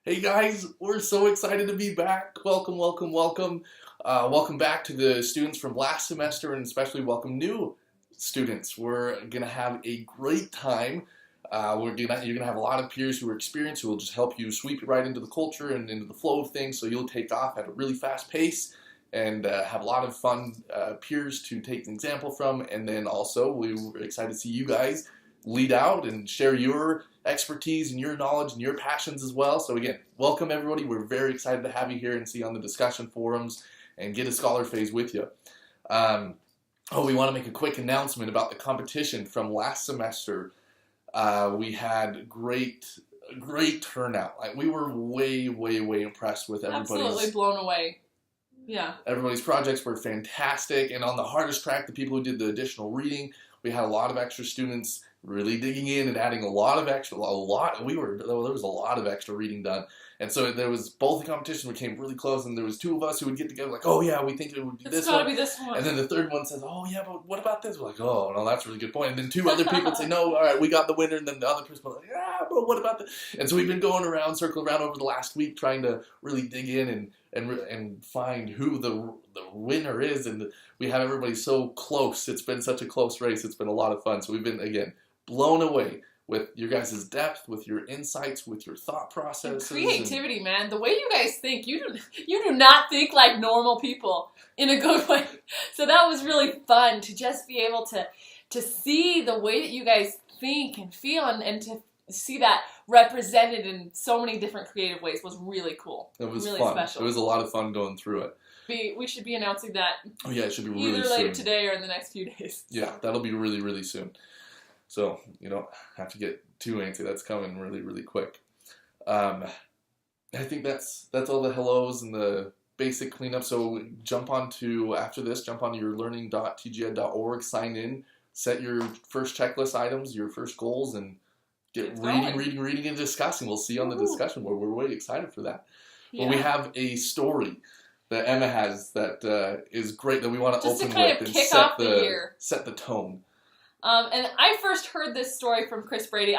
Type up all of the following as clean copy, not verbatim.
Hey guys, we're so excited to be back. Welcome, welcome, welcome. Welcome back to the students from last semester, and especially welcome new students. We're gonna have a great time. You're gonna have a lot of peers who are experienced who will just help you sweep right into the culture and into the flow of things. So you'll take off at a really fast pace and have a lot of fun peers to take an example from. And then also we're excited to see you guys lead out and share your expertise and your knowledge and your passions as well. So again, welcome everybody. We're very excited to have you here and see you on the discussion forums and get a scholar phase with you. We want to make a quick announcement about the competition from last semester. We had great turnout. Like, we were way impressed with everybody's. Absolutely blown away. Yeah. Everybody's projects were fantastic, and on the hardest track, the people who did the additional reading, we had a lot of extra students really digging in and adding there was a lot of extra reading done. And so there was both the competitions became really close, and there was two of us who would get together like, oh yeah, we think it would be this one. It's gotta be this one. And then the third one says, oh yeah, but what about this? We're like, oh no, that's a really good point. And then two other people would say, no, all right, we got the winner. And then the other person was like, yeah, but what about this? And so we've been circling around over the last week trying to really dig in and find who the winner is. And we have everybody so close. It's been such a close race. It's been a lot of fun. So we've been, again, blown away with your guys' depth, with your insights, with your thought processes. And creativity, man. The way you guys think, you do not think like normal people in a good way. So that was really fun to just be able to see the way that you guys think and feel and to see that represented in so many different creative ways was really cool. It was really fun. Special. It was a lot of fun going through it. We should be announcing that. Oh yeah, it should be really soon. Either later today or in the next few days. Yeah, that'll be really soon. So you don't have to get too antsy. That's coming really quick. I think that's all the hellos and the basic cleanup. So after this, jump onto your learning.tjed.org, sign in, set your first checklist items, your first goals, and get reading and discussing. We'll see you on the discussion board. We're really excited for that. Yeah. Well, we have a story that Emma has that is great that we want to open with and set the tone. And I first heard this story from Chris Brady.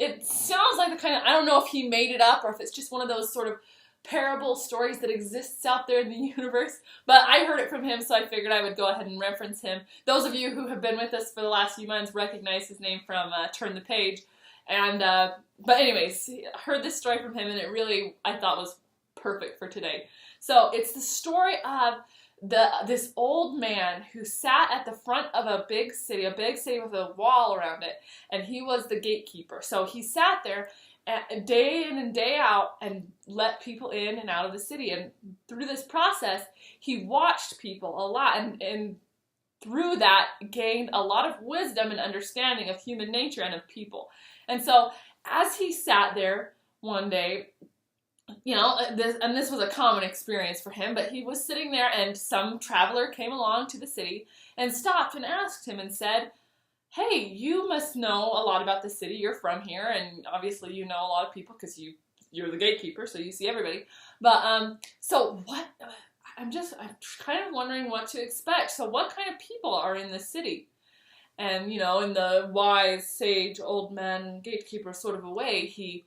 It sounds like the kind of, I don't know if he made it up or if it's just one of those sort of parable stories that exists out there in the universe, but I heard it from him, so I figured I would go ahead and reference him. Those of you who have been with us for the last few months recognize his name from Turn the Page. And but anyways, I heard this story from him, and it really, I thought, was perfect for today. So it's the story of this old man who sat at the front of a big city with a wall around it, and he was the gatekeeper. So he sat there day in and day out and let people in and out of the city. And through this process, he watched people a lot, and through that gained a lot of wisdom and understanding of human nature and of people. And so as he sat there one day, this was a common experience for him, but he was sitting there and some traveler came along to the city and stopped and asked him and said, hey, you must know a lot about the city. You're from here, and obviously you know a lot of people because you're the gatekeeper, so you see everybody. But so what? I'm kind of wondering what to expect. So what kind of people are in this city? And, in the wise, sage, old man, gatekeeper sort of a way, he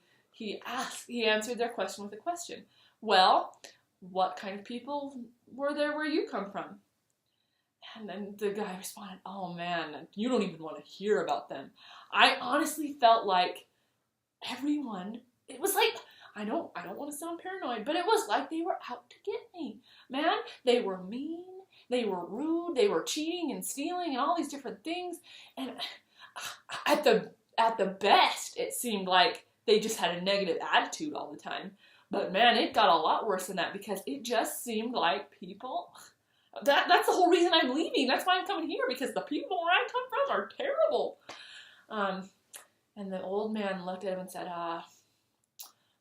answered their question with a question. Well, what kind of people were there where you come from? And then the guy responded, oh man, you don't even want to hear about them. I honestly felt like everyone, it was like, I don't want to sound paranoid, but it was like they were out to get me. Man, they were mean, they were rude, they were cheating and stealing and all these different things. And at the best, it seemed like they just had a negative attitude all the time. But man, it got a lot worse than that, because it just seemed like people, that's the whole reason I'm leaving. That's why I'm coming here, because the people where I come from are terrible. And the old man looked at him and said,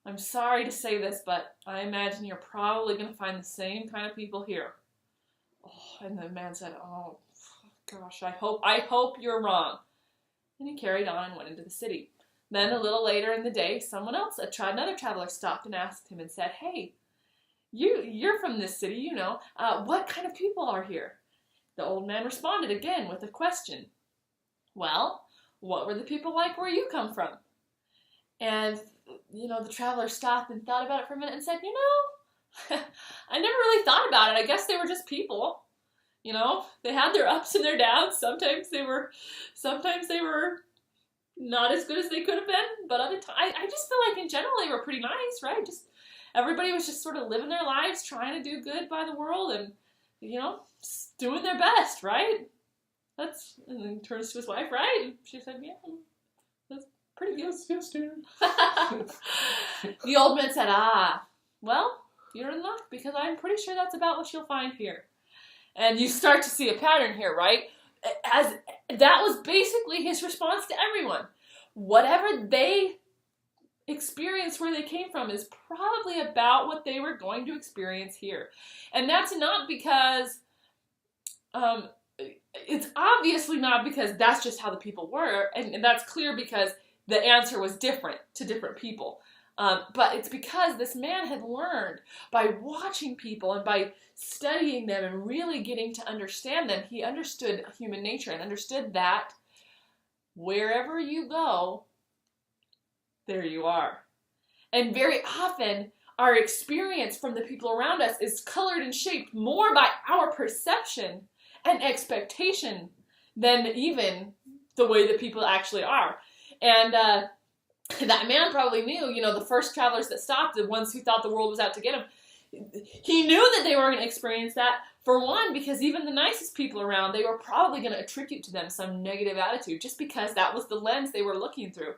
I'm sorry to say this, but I imagine you're probably going to find the same kind of people here. Oh, and the man said, oh, gosh, I hope you're wrong. And he carried on and went into the city. Then a little later in the day, another traveler stopped and asked him and said, hey, you're from this city, what kind of people are here? The old man responded again with a question. Well, what were the people like where you come from? And the traveler stopped and thought about it for a minute and said, I never really thought about it. I guess they were just people. They had their ups and their downs. Sometimes they were not as good as they could have been, but other times, I just feel like in general they were pretty nice, right? Just everybody was just sort of living their lives, trying to do good by the world, and doing their best, right? And then he turns to his wife, right? And she said, yeah, that's pretty good. Yes, dear. The old man said, well, you're in luck, because I'm pretty sure that's about what you'll find here. And you start to see a pattern here, right? As that was basically his response to everyone. Whatever they experienced where they came from is probably about what they were going to experience here. And that's not because, it's obviously not because that's just how the people were, and that's clear because the answer was different to different people. But it's because this man had learned by watching people and by studying them and really getting to understand them. He understood human nature and understood that wherever you go, there you are. And very often, our experience from the people around us is colored and shaped more by our perception and expectation than even the way that people actually are. And that man probably knew, the first travelers that stopped, the ones who thought the world was out to get him, he knew that they were going to experience that, for one, because even the nicest people around, they were probably going to attribute to them some negative attitude, just because that was the lens they were looking through.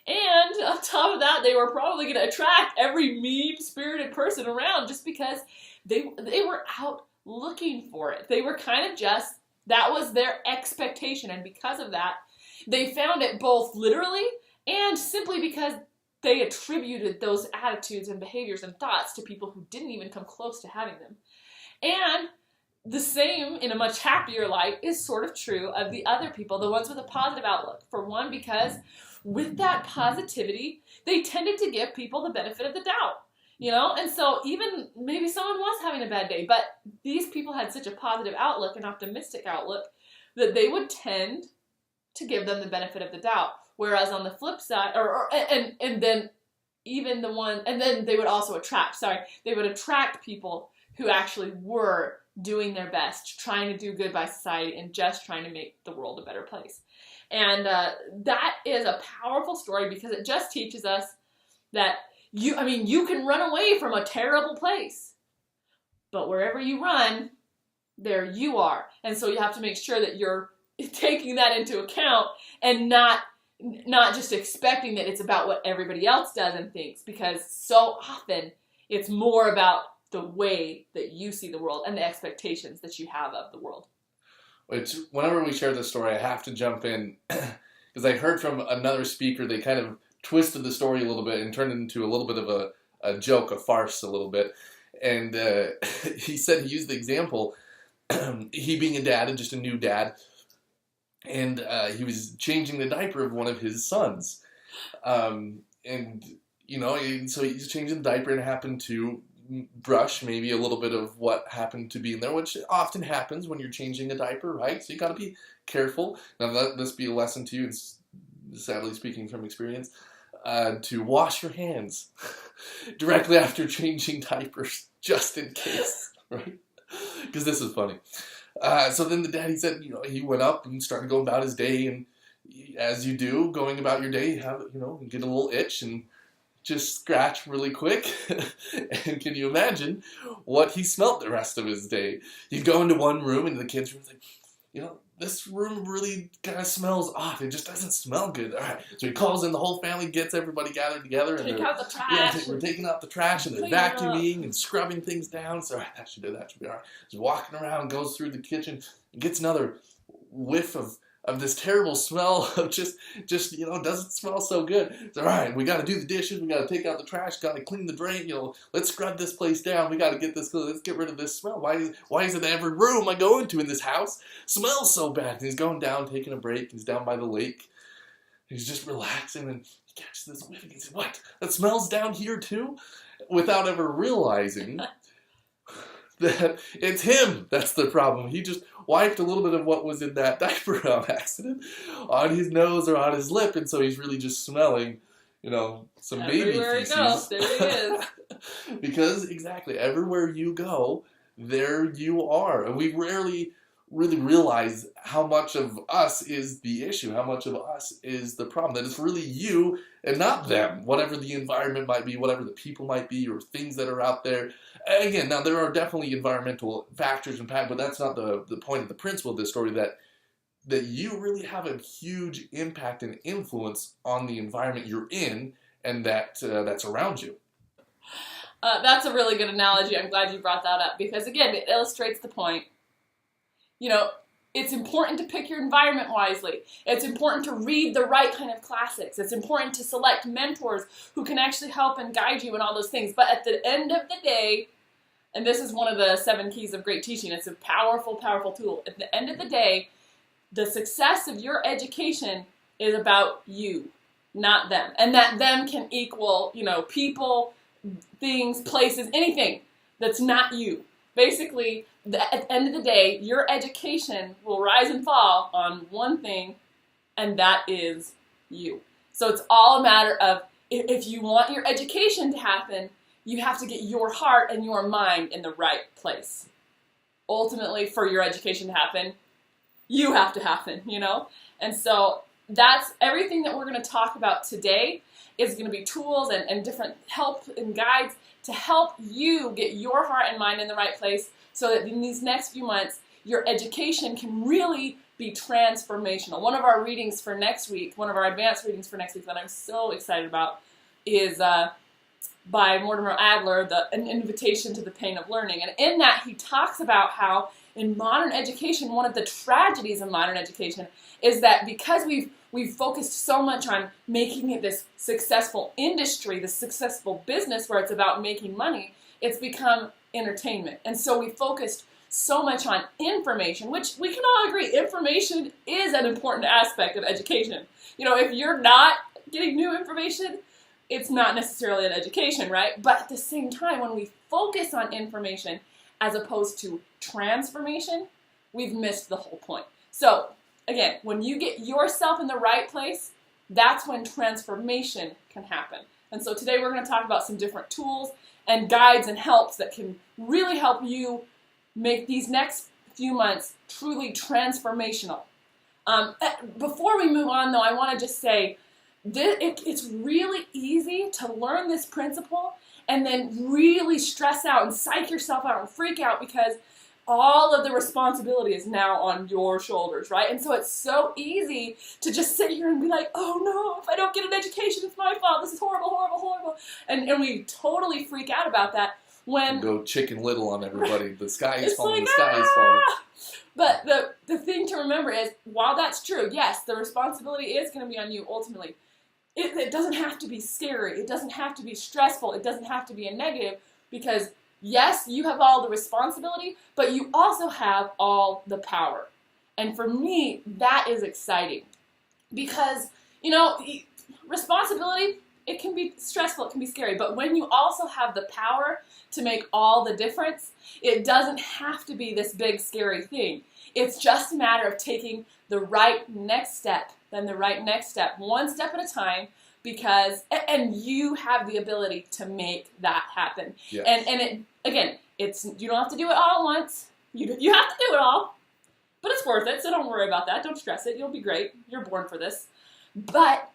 And on top of that, they were probably going to attract every mean-spirited person around, just because they were out looking for it. They were kind of just, that was their expectation, and because of that, they found it both literally and simply because they attributed those attitudes and behaviors and thoughts to people who didn't even come close to having them. And the same, in a much happier light, is sort of true of the other people, the ones with a positive outlook. For one, because with that positivity, they tended to give people the benefit of the doubt. And so even maybe someone was having a bad day, but these people had such a positive outlook, an optimistic outlook, that they would tend to give them the benefit of the doubt. Whereas on the flip side, and then they would also attract people who actually were doing their best, trying to do good by society, and just trying to make the world a better place. And that is a powerful story, because it just teaches us that you can run away from a terrible place, but wherever you run, there you are. And so you have to make sure that you're taking that into account and not just expecting that it's about what everybody else does and thinks, because so often it's more about the way that you see the world and the expectations that you have of the world. Whenever we share this story, I have to jump in, because I heard from another speaker, they kind of twisted the story a little bit and turned it into a little bit of a joke, a farce a little bit. And he said, he used the example, he being a dad and just a new dad, and he was changing the diaper of one of his sons. So he's changing the diaper, and it happened to brush maybe a little bit of what happened to be in there, which often happens when you're changing a diaper, right? So you got to be careful. Now, let this be a lesson to you, sadly speaking from experience, to wash your hands directly after changing diapers, just in case, right? Because this is funny. So then the daddy said, he went up and started going about his day, and as you do, going about your day, you get a little itch and just scratch really quick. And can you imagine what he smelt the rest of his day? He'd go into one room, into the kids' room, like, this room really kind of smells off. It just doesn't smell good. All right. So he calls in the whole family, gets everybody gathered together. Take out the trash. Yeah, we're taking out the trash, and they're vacuuming and scrubbing things down. So, all right, that should be all right. He's walking around, goes through the kitchen, and gets another whiff of this terrible smell of just doesn't smell so good. So, all right, we got to do the dishes. We got to take out the trash. Got to clean the drain. Let's scrub this place down. We got to get this. Let's get rid of this smell. Why is it every room I go into in this house smells so bad? And he's going down, taking a break. He's down by the lake. He's just relaxing, and he catches this whiff, and he says, "What? That smells down here too?" Without ever realizing that it's him that's the problem. He just wiped a little bit of what was in that diaper on accident on his nose or on his lip, and so he's really just smelling, some baby Everywhere he feces. goes, there he is. Because exactly, everywhere you go, there you are. And we rarely really realize how much of us is the issue, how much of us is the problem. That it's really you and not them, whatever the environment might be, whatever the people might be, or things that are out there. Again, now there are definitely environmental factors and but that's not the point of the principle of this story, that you really have a huge impact and influence on the environment you're in and that's around you. That's a really good analogy. I'm glad you brought that up because, again, it illustrates the point. It's important to pick your environment wisely. It's important to read the right kind of classics. It's important to select mentors who can actually help and guide you in all those things. But at the end of the day, and this is one of the 7 keys of great teaching, it's a powerful, powerful tool. At the end of the day, the success of your education is about you, not them. And that them can equal, people, things, places, anything that's not you. Basically, at the end of the day, your education will rise and fall on one thing, and that is you. So it's all a matter of, if you want your education to happen, you have to get your heart and your mind in the right place. Ultimately, for your education to happen, you have to happen, And so that's everything that we're going to talk about today is going to be tools and different help and guides to help you get your heart and mind in the right place so that in these next few months, your education can really be transformational. One of our readings for next week, one of our advanced readings for next week that I'm so excited about is by Mortimer Adler, An Invitation to the Pain of Learning. And in that, he talks about how in modern education, one of the tragedies of modern education is that because we've focused so much on making it this successful industry, this successful business where it's about making money, it's become entertainment. And so we focused so much on information, which we can all agree, information is an important aspect of education. If you're not getting new information, it's not necessarily an education, right? But at the same time, when we focus on information as opposed to transformation, we've missed the whole point. So, again, when you get yourself in the right place, that's when transformation can happen. And so today we're going to talk about some different tools and guides and helps that can really help you make these next few months truly transformational. Before we move on, though, I want to just say it's really easy to learn this principle and then really stress out and psych yourself out and freak out because all of the responsibility is now on your shoulders, right? And so it's so easy to just sit here and be like, oh no, if I don't get an education, it's my fault. This is horrible, horrible, horrible. And we totally freak out about that when... Go Chicken Little on everybody. The sky is falling, like, the sky is falling. But the thing to remember is, while that's true, yes, the responsibility is going to be on you ultimately. It doesn't have to be scary. It doesn't have to be stressful. It doesn't have to be a negative because, yes, you have all the responsibility, but you also have all the power. And for me, that is exciting because, responsibility, it can be stressful, it can be scary, but when you also have the power to make all the difference, it doesn't have to be this big, scary thing. It's just a matter of taking the right next step, then the right next step, one step at a time, and you have the ability to make that happen. Yes. And it, again, you don't have to do it all at once. You have to do it all, but it's worth it, so don't worry about that. Don't stress it. You'll be great. You're born for this. But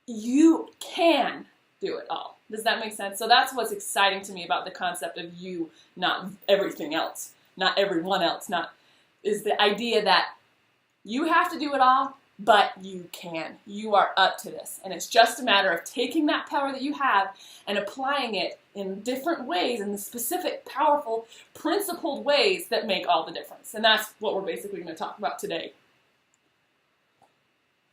you can do it all. Does that make sense? So that's what's exciting to me about the concept of you, not everything else, not everyone else, is the idea that you have to do it all, but you can. You are up to this. And it's just a matter of taking that power that you have and applying it in different ways, in the specific, powerful, principled ways that make all the difference. And that's what we're basically going to talk about today.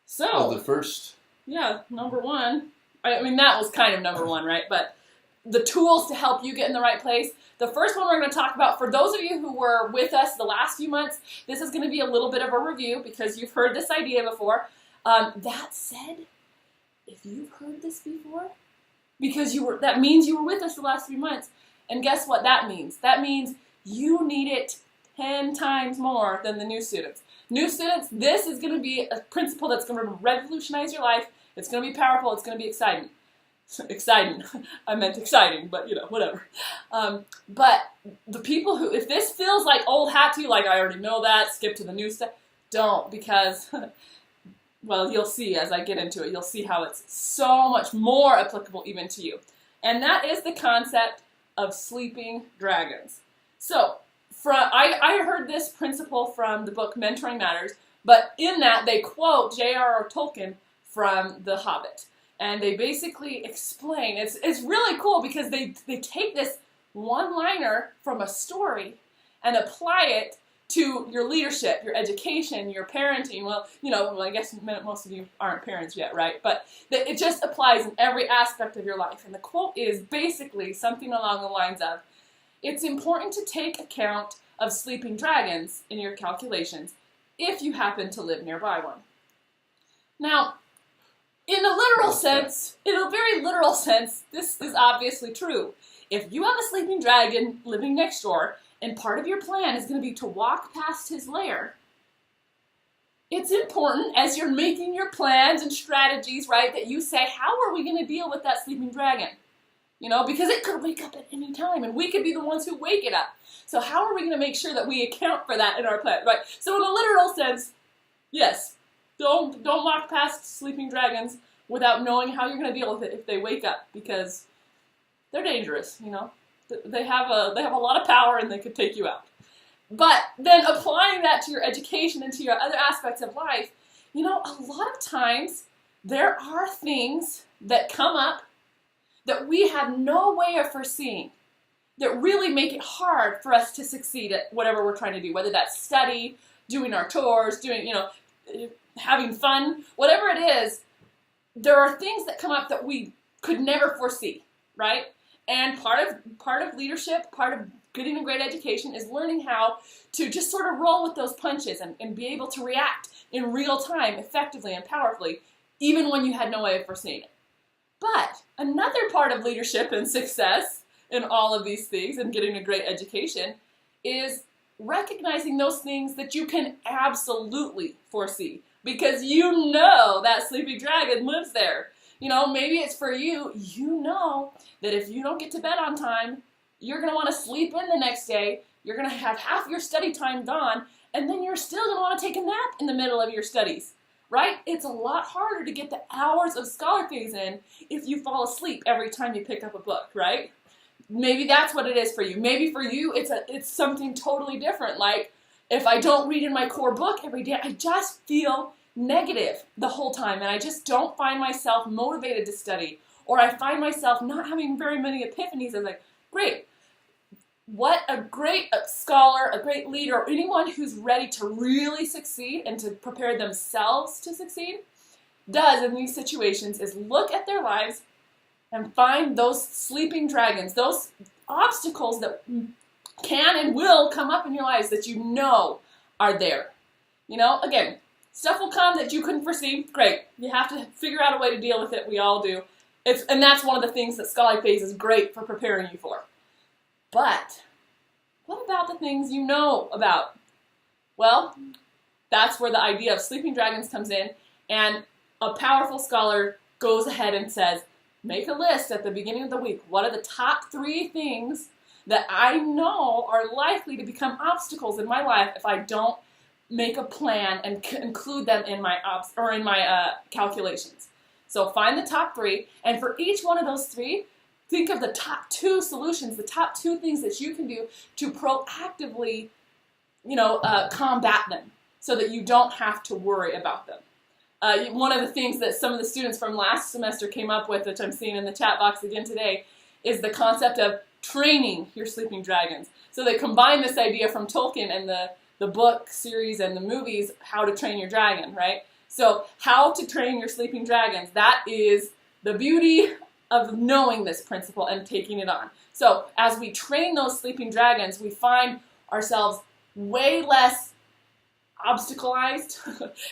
So, well, the first... Yeah, number one. I mean, that was kind of number one, right? But the tools to help you get in the right place. The first one we're going to talk about, for those of you who were with us the last few months, this is going to be a little bit of a review because you've heard this idea before. That said, if you've heard this before, that means you were with us the last few months. And guess what that means? That means you need it 10 times more than the new students. New students, this is going to be a principle that's going to revolutionize your life It's going to be powerful. It's going to be exciting. Exciting. I meant exciting, but whatever. But the people who, if this feels like old hat to you, like I already know that, skip to the new stuff, don't, because, well, you'll see as I get into it, you'll see how it's so much more applicable even to you. And that is the concept of sleeping dragons. So, I heard this principle from the book Mentoring Matters, but in that they quote J.R.R. Tolkien from The Hobbit. And they basically explain, it's really cool because they take this one-liner from a story and apply it to your leadership, your education, your parenting. Well, I guess most of you aren't parents yet, right? But it just applies in every aspect of your life. And the quote is basically something along the lines of, it's important to take account of sleeping dragons in your calculations if you happen to live nearby one. Now, in a very literal sense, this is obviously true. If you have a sleeping dragon living next door, and part of your plan is going to be to walk past his lair, it's important as you're making your plans and strategies, right, that you say, how are we going to deal with that sleeping dragon? Because it could wake up at any time, and we could be the ones who wake it up. So how are we going to make sure that we account for that in our plan, right? So in a literal sense, yes, don't walk past sleeping dragons without knowing how you're going to deal with it if they wake up, because they're dangerous, They have a lot of power and they could take you out. But then applying that to your education and to your other aspects of life, a lot of times there are things that come up that we have no way of foreseeing that really make it hard for us to succeed at whatever we're trying to do, whether that's study, doing our chores, doing, having fun, whatever it is. There are things that come up that we could never foresee, right? And part of leadership, part of getting a great education is learning how to just sort of roll with those punches and be able to react in real time effectively and powerfully, even when you had no way of foreseeing it. But another part of leadership and success in all of these things and getting a great education is recognizing those things that you can absolutely foresee, because that sleeping dragon lives there. Maybe it's for you, that if you don't get to bed on time, you're going to want to sleep in the next day, you're going to have half your study time gone, and then you're still going to want to take a nap in the middle of your studies, right? It's a lot harder to get the hours of scholar phase in if you fall asleep every time you pick up a book, right? Maybe that's what it is for you. Maybe for you, it's something totally different. Like, if I don't read in my core book every day, I just feel negative the whole time, and I just don't find myself motivated to study, or I find myself not having very many epiphanies. I'm like, great. What a great scholar, a great leader, or anyone who's ready to really succeed and to prepare themselves to succeed does in these situations is look at their lives and find those sleeping dragons, those obstacles that can and will come up in your lives that are there. Again, stuff will come that you couldn't foresee. Great. You have to figure out a way to deal with it. We all do. And that's one of the things that Scholar Phase is great for preparing you for. But what about the things you know about? Well, that's where the idea of sleeping dragons comes in, and a powerful scholar goes ahead and says, make a list at the beginning of the week. What are the top 3 things that I know are likely to become obstacles in my life if I don't make a plan and include them in my calculations? So find the top 3, and for each one of those 3, think of the top 2 solutions, the top 2 things that you can do to proactively, combat them so that you don't have to worry about them. One of the things that some of the students from last semester came up with, which I'm seeing in the chat box again today, is the concept of training your sleeping dragons. So they combine this idea from Tolkien and the book series and the movies, How to Train Your Dragon, right? So how to train your sleeping dragons, that is the beauty of knowing this principle and taking it on. So as we train those sleeping dragons, we find ourselves way less obstacleized,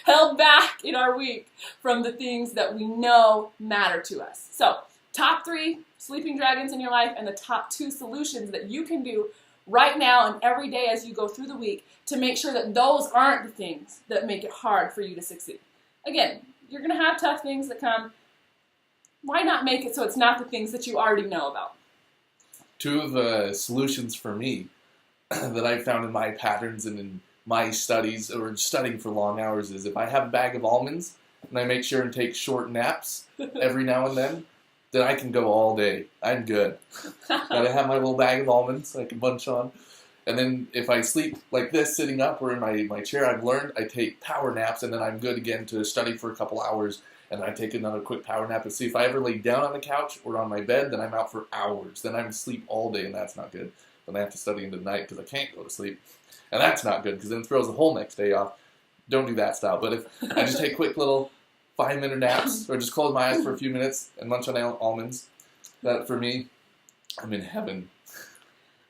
held back in our week from the things that we know matter to us. So top 3 sleeping dragons in your life, and the top 2 solutions that you can do right now and every day as you go through the week to make sure that those aren't the things that make it hard for you to succeed. Again, you're going to have tough things that come. Why not make it so it's not the things that you already know about? Two of the solutions for me that I've found in my patterns and in my studies or studying for long hours is if I have a bag of almonds and I make sure and take short naps every now and then I can go all day. I'm good. Gotta have my little bag of almonds I can munch on. And then if I sleep like this, sitting up or in my chair, I've learned I take power naps and then I'm good again to study for a couple hours. And then I take another quick power nap. And see, if I ever lay down on the couch or on my bed, then I'm out for hours. Then I'm asleep all day, and that's not good. Then I have to study into the night because I can't go to sleep. And that's not good because then it throws the whole next day off. Don't do that style. But if I just take quick little 5-minute naps or just close my eyes for a few minutes and munch on almonds, that for me, I'm in heaven.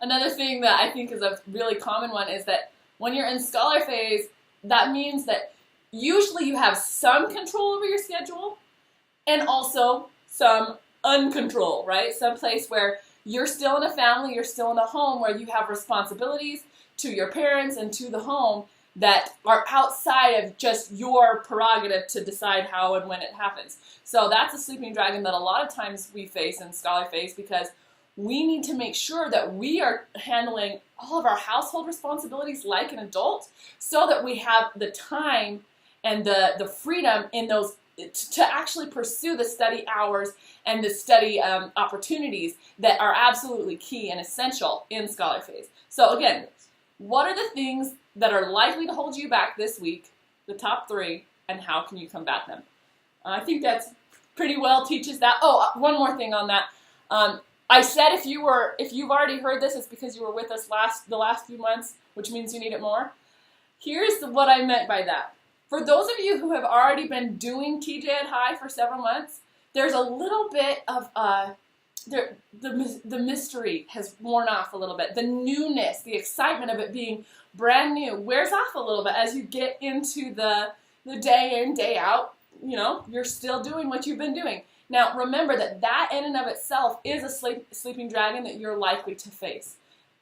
Another thing that I think is a really common one is that when you're in scholar phase, that means that usually you have some control over your schedule and also some uncontrol, right? Some place where you're still in a family, you're still in a home where you have responsibilities to your parents and to the home that are outside of just your prerogative to decide how and when it happens. So that's a sleeping dragon that a lot of times we face in scholar phase because we need to make sure that we are handling all of our household responsibilities like an adult so that we have the time and the freedom in those to actually pursue the study hours and the study opportunities that are absolutely key and essential in scholar phase. So again, what are the things that are likely to hold you back this week, the top 3, and how can you combat them? I think that's pretty well teaches that. Oh, one more thing on that. I said if you've already heard this, it's because you were with us the last few months, which means you need it more. Here's what I meant by that. For those of you who have already been doing TJEd High for several months, there's a little bit of the mystery has worn off a little bit. The newness, the excitement of it being brand new wears off a little bit as you get into the day in, day out. You know, you're still doing what you've been doing. Now, remember that in and of itself is a sleeping dragon that you're likely to face.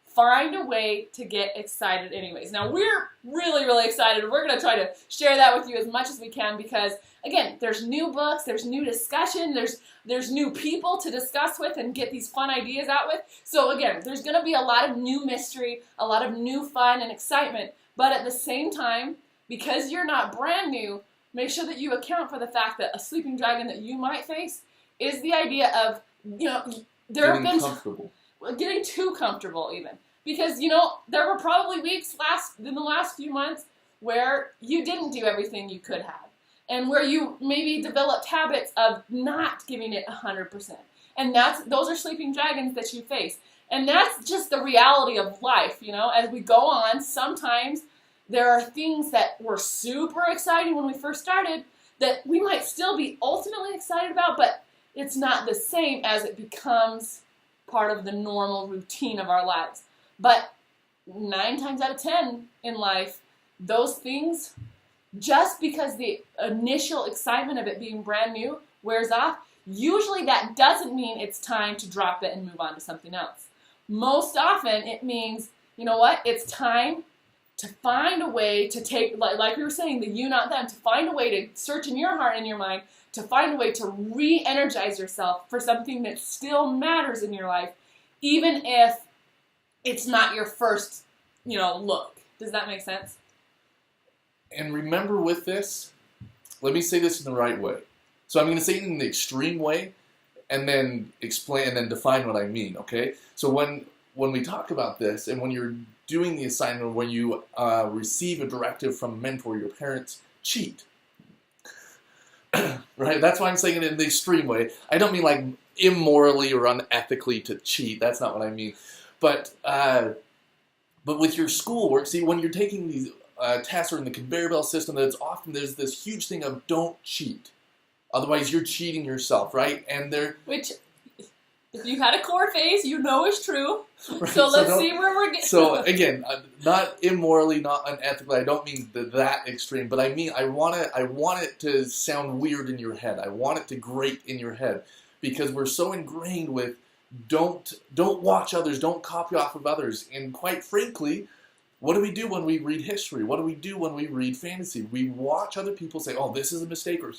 Find a way to get excited anyways. Now, we're really, really excited. We're going to try to share that with you as much as we can because, again, there's new books, there's new discussion, there's new people to discuss with and get these fun ideas out with. So, again, there's going to be a lot of new mystery, a lot of new fun and excitement. But at the same time, because you're not brand new, make sure that you account for the fact that a sleeping dragon that you might face is the idea of, there have been getting too comfortable even. Because, there were probably weeks in the last few months where you didn't do everything you could have. And where you maybe developed habits of not giving it 100%. And those are sleeping dragons that you face. And that's just the reality of life, As we go on, sometimes there are things that were super exciting when we first started that we might still be ultimately excited about, but it's not the same as it becomes part of the normal routine of our lives. But 9 times out of 10 in life, those things, just because the initial excitement of it being brand new wears off, usually that doesn't mean it's time to drop it and move on to something else. Most often it means, it's time to find a way to take, like we were saying, the you, not them, to find a way to search in your heart and your mind, to find a way to re-energize yourself for something that still matters in your life, even if it's not your first, look. Does that make sense? And remember with this, let me say this in the right way. So I'm going to say it in the extreme way and then explain and then define what I mean, okay? So when we talk about this and when you're doing the assignment, when you receive a directive from a mentor, your parents cheat. Right? That's why I'm saying it in the extreme way. I don't mean like immorally or unethically to cheat. That's not what I mean. But with your schoolwork, see, when you're taking these tests or in the conveyor belt system, there's this huge thing of don't cheat. Otherwise, you're cheating yourself, right? Which, if you had a core phase, is true. Right? So let's see where we're getting. So again, not immorally, not unethically. I don't mean that extreme, but I mean I want it to sound weird in your head. I want it to grate in your head because we're so ingrained with don't watch others, don't copy off of others, and quite frankly, What do we do when we read history? What do we do when we read fantasy? We watch other people say, oh, this is a mistake, or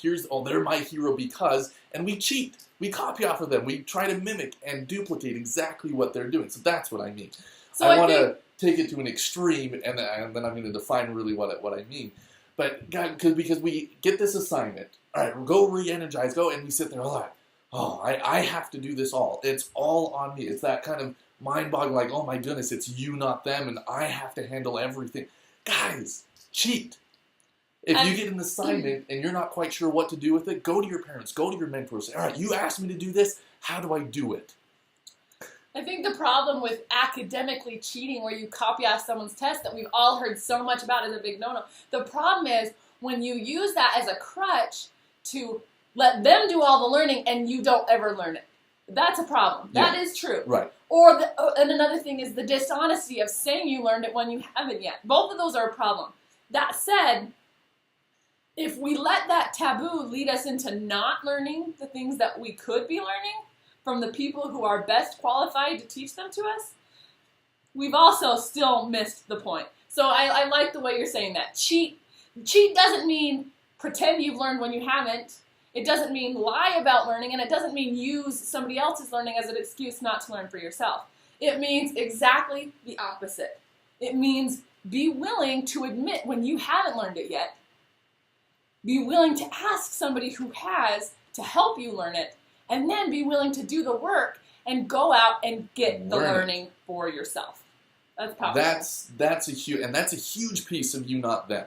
they're my hero because, and we cheat. We copy off of them. We try to mimic and duplicate exactly what they're doing. So that's what I mean. So I want to take it to an extreme, and then I'm going to define really what I mean. But God, because we get this assignment, all right, we'll go re-energize, go, and we sit there a lot. Oh, I have to do this all. It's all on me. It's that kind of mind-boggling, like, oh my goodness, it's you, not them, and I have to handle everything. Guys, cheat. If you get an assignment and you're not quite sure what to do with it, go to your parents, go to your mentors. Say, all right, you asked me to do this. How do I do it? I think the problem with academically cheating, where you copy off someone's test that we've all heard so much about, is a big no-no. The problem is when you use that as a crutch to let them do all the learning and you don't ever learn it. That's a problem. That is true. Right. And another thing is the dishonesty of saying you learned it when you haven't yet. Both of those are a problem. That said, if we let that taboo lead us into not learning the things that we could be learning from the people who are best qualified to teach them to us, we've also still missed the point. So I like the way you're saying that. Cheat doesn't mean pretend you've learned when you haven't. It doesn't mean lie about learning, and it doesn't mean use somebody else's learning as an excuse not to learn for yourself. It means exactly the opposite. It means be willing to admit when you haven't learned it yet. Be willing to ask somebody who has to help you learn it, and then be willing to do the work and go out and get the learning for yourself. That's powerful. That's a huge piece of you, not them.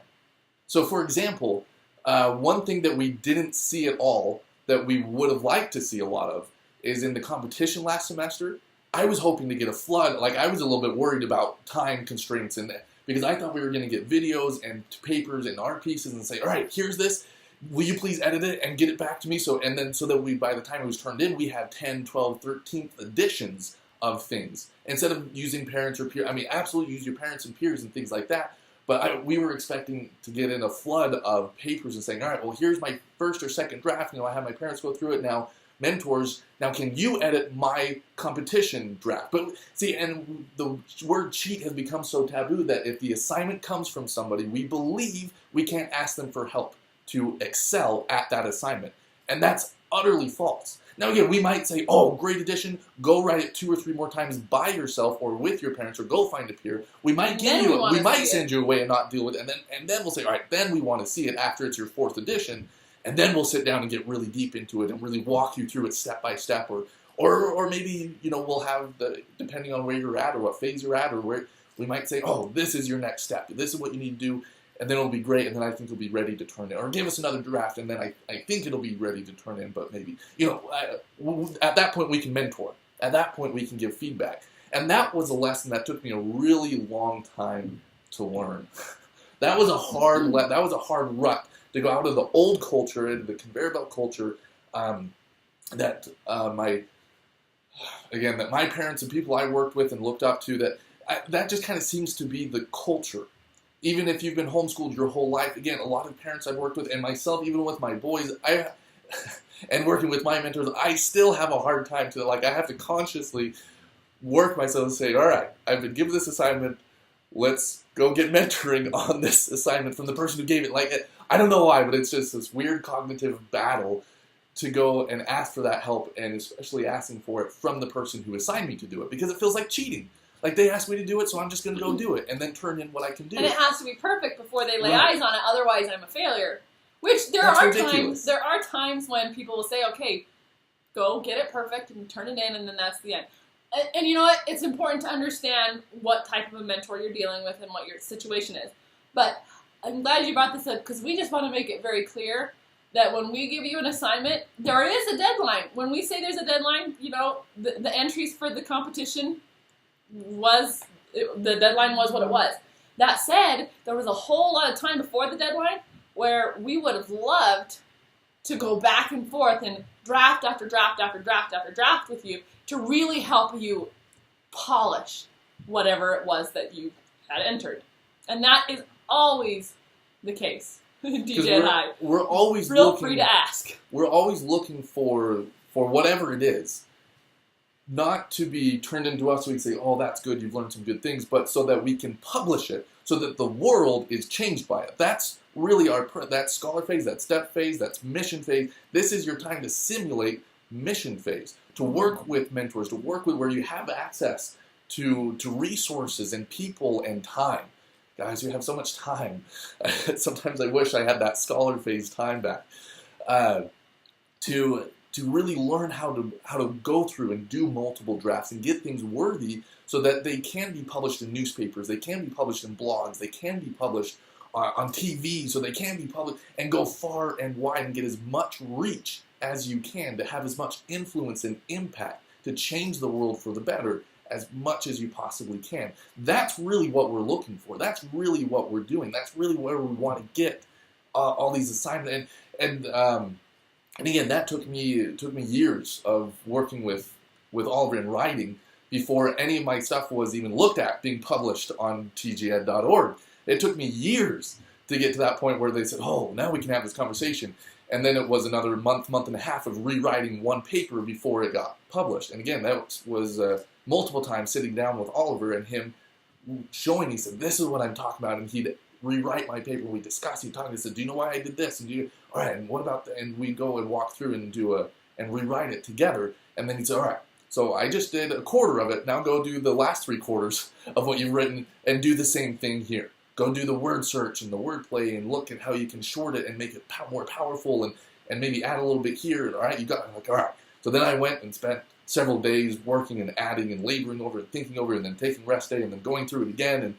So, for example, one thing that we didn't see at all that we would have liked to see a lot of is in the competition last semester. I was hoping to get a flood. Like, I was a little bit worried about time constraints in that because I thought we were going to get videos and papers and art pieces and say, all right, here's this. Will you please edit it and get it back to me? So that we, by the time it was turned in, we had 10, 12, 13th editions of things. Instead of using parents or peers, I mean, absolutely use your parents and peers and things like that. But we were expecting to get in a flood of papers and saying, all right, well, here's my first or second draft. I have my parents go through it now. Mentors, now can you edit my competition draft? But see, and the word cheat has become so taboo that if the assignment comes from somebody, we believe we can't ask them for help to excel at that assignment. And that's utterly false. Now again, we might say, oh, great addition, go write it 2 or 3 more times by yourself or with your parents or go find a peer. We might we might send you away and not deal with it, and then we'll say, all right, then we want to see it after it's your 4th edition, and then we'll sit down and get really deep into it and really walk you through it step by step, or maybe, we'll have depending on where you're at or what phase you're at, or where we might say, oh, this is your next step, this is what you need to do. And then it'll be great, and then I think it'll be ready to turn in. Or give us another draft, and then I think it'll be ready to turn in, but maybe. At that point, we can mentor. At that point, we can give feedback. And that was a lesson that took me a really long time to learn. That was a hard rut to go out of the old culture into the conveyor belt culture that my parents and people I worked with and looked up to, that just kind of seems to be the culture. Even if you've been homeschooled your whole life, again, a lot of parents I've worked with, and myself, even with my boys, and working with my mentors, I still have a hard time to, I have to consciously work myself and say, all right, I've been given this assignment, let's go get mentoring on this assignment from the person who gave it. I don't know why, but it's just this weird cognitive battle to go and ask for that help, and especially asking for it from the person who assigned me to do it, because it feels like cheating. Like, they asked me to do it, so I'm just going to go do it, and then turn in what I can do. And it has to be perfect before they lay eyes on it, otherwise I'm a failure. Which there are times when people will say, okay, go get it perfect and turn it in, and then that's the end. And you know what? It's important to understand what type of a mentor you're dealing with and what your situation is. But I'm glad you brought this up, because we just want to make it very clear that when we give you an assignment, there is a deadline. When we say there's a deadline, the entries for the competition the deadline was what it was. That said, there was a whole lot of time before the deadline where we would have loved to go back and forth and draft after draft after draft after draft with you to really help you polish whatever it was that you had entered. And that is always the case. TJEd High. We're always free to ask. We're always looking for whatever it is. not to be turned into us so we can say, oh, that's good, you've learned some good things, but so that we can publish it, so that the world is changed by it. That's really that scholar phase, that step phase, that's mission phase. This is your time to simulate mission phase, to work with mentors, to work with where you have access to resources and people and time. Guys, you have so much time. Sometimes I wish I had that scholar phase time back. To really learn how to go through and do multiple drafts and get things worthy so that they can be published in newspapers, they can be published in blogs, they can be published on TV, so they can be published and go far and wide and get as much reach as you can, to have as much influence and impact to change the world for the better as much as you possibly can. That's really what we're looking for. That's really what we're doing. That's really where we want to get all these assignments. And again, that took me years of working with Oliver and writing before any of my stuff was even looked at being published on TJEd.org. It took me years to get to that point where they said, oh, now we can have this conversation. And then it was another month and a half of rewriting one paper before it got published. And again, that was multiple times sitting down with Oliver and him showing me, said, this is what I'm talking about. And he'd rewrite my paper. We discussed. He talked. He said, do you know why I did this? And all right. And what about that? And we go and walk through and and rewrite it together. And then he said, all right. So I just did a quarter of it. Now go do the last 3/4 of what you've written and do the same thing here. Go do the word search and the wordplay and look at how you can short it and make it more powerful and maybe add a little bit here. All right, you got it. Like, all right. So then I went and spent several days working and adding and laboring over it, thinking over it, and then taking rest day and then going through it again.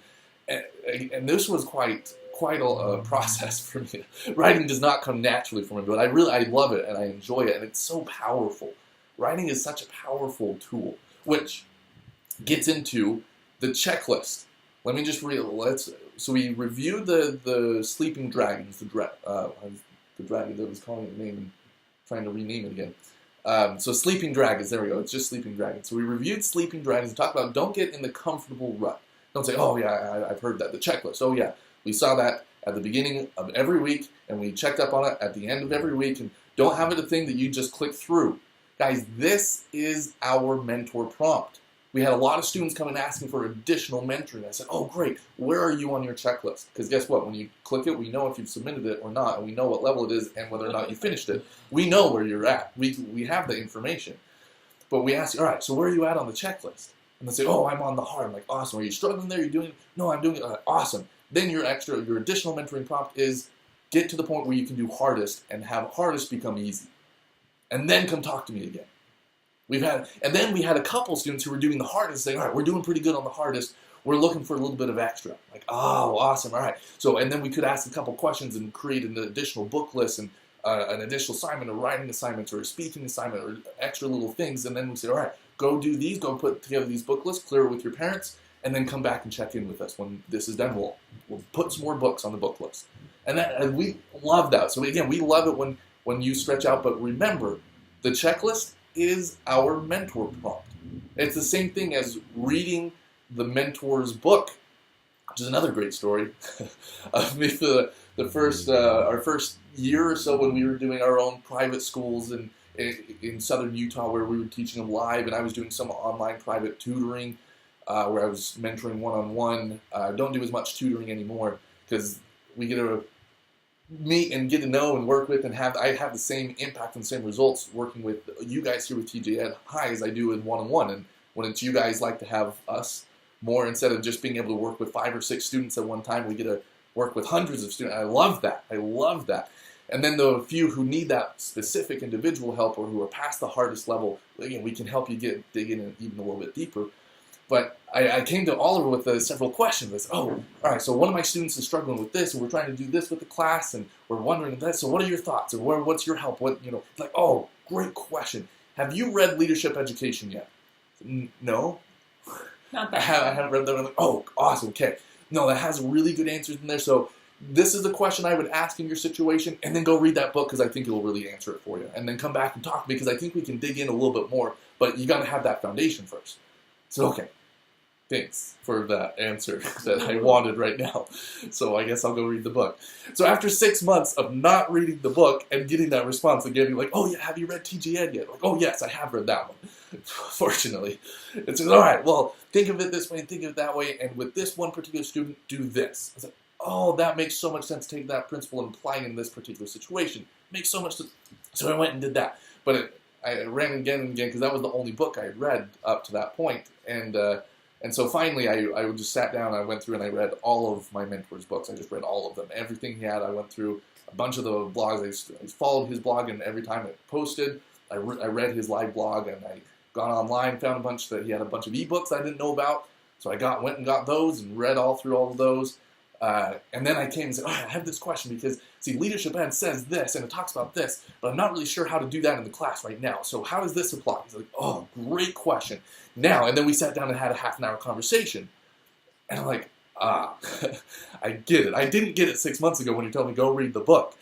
And this was quite a process for me. Writing does not come naturally for me, but I love it and I enjoy it, and it's so powerful. Writing is such a powerful tool, which gets into the checklist. Let me just so we reviewed the sleeping dragons, the dragon that was calling it a name and trying to rename it again. So sleeping dragons, there we go. It's just sleeping dragons. So we reviewed sleeping dragons and talked about don't get in the comfortable rut. Don't say, oh yeah, I've heard that. The checklist. Oh yeah, we saw that at the beginning of every week, and we checked up on it at the end of every week. And don't have it a thing that you just click through. Guys, this is our mentor prompt. We had a lot of students come and asking for additional mentoring. I said, oh great, where are you on your checklist? Because guess what? When you click it, we know if you've submitted it or not, and we know what level it is and whether or not you finished it. We know where you're at. We have the information. But we ask you, all right, so where are you at on the checklist? And they say, oh, I'm on the hard. I'm like, awesome. Are you struggling there? You're doing it? No, I'm doing it. Awesome. Then your additional mentoring prompt is get to the point where you can do hardest and have hardest become easy. And then come talk to me again. And then we had a couple students who were doing the hardest saying, all right, we're doing pretty good on the hardest. We're looking for a little bit of extra. Like, oh, awesome. All right. So, and then we could ask a couple questions and create an additional book list and an additional assignment, a writing assignment, or a speaking assignment, or extra little things. And then we say, all right, go do these, go put together these book lists, clear it with your parents, and then come back and check in with us when this is done. We'll put some more books on the book list. And we love that. So again, we love it when you stretch out, but remember, the checklist is our mentor prompt. It's the same thing as reading the mentor's book, which is another great story. Maybe our first year or so when we were doing our own private schools in southern Utah where we were teaching them live, and I was doing some online private tutoring where I was mentoring one-on-one. Don't do as much tutoring anymore because we get to meet and get to know and work with and I have the same impact and the same results working with you guys here with TJEd High as I do in one-on-one. And when it's you guys like to have us more instead of just being able to work with 5 or 6 students at one time, we get to work with hundreds of students. I love that. And then the few who need that specific individual help or who are past the hardest level, again, we can help you dig in even a little bit deeper. But I came to Oliver with several questions. I said, oh, all right, so one of my students is struggling with this, and we're trying to do this with the class, and we're wondering that. So what are your thoughts? And what's your help? Like, oh, great question. Have you read Leadership Education yet? No. Not that. I haven't read that. I'm like, oh, awesome, okay. No, that has really good answers in there. So this is the question I would ask in your situation, and then go read that book because I think it will really answer it for you. And then come back and talk because I think we can dig in a little bit more, but you got to have that foundation first. So, okay. thanks for that answer that I wanted right now. So I guess I'll go read the book. So after 6 months of not reading the book and getting that response again, you're like, oh yeah, have you read TJEd yet? Like, oh yes, I have read that one. Fortunately. It's all right, well, think of it this way and think of it that way, and with this one particular student, do this. I was like, oh, that makes so much sense. Take that principle and apply it in this particular situation. Makes so much sense. So I went and did that. But I ran again and again because that was the only book I had read up to that point. And so finally, I just sat down, I went through and I read all of my mentor's books. I just read all of them. Everything he had, I went through a bunch of the blogs. I followed his blog, and every time it posted, I read his live blog, and I got online, found he had a bunch of ebooks I didn't know about. So I went and got those and read all through all of those. And then I came and said, oh, I have this question because, see, Leadership Ed says this and it talks about this, but I'm not really sure how to do that in the class right now. So how does this apply? He's like, oh, great question. Now, and then we sat down and had a half-an-hour conversation. And I'm like, I get it. I didn't get it 6 months ago when you told me go read the book.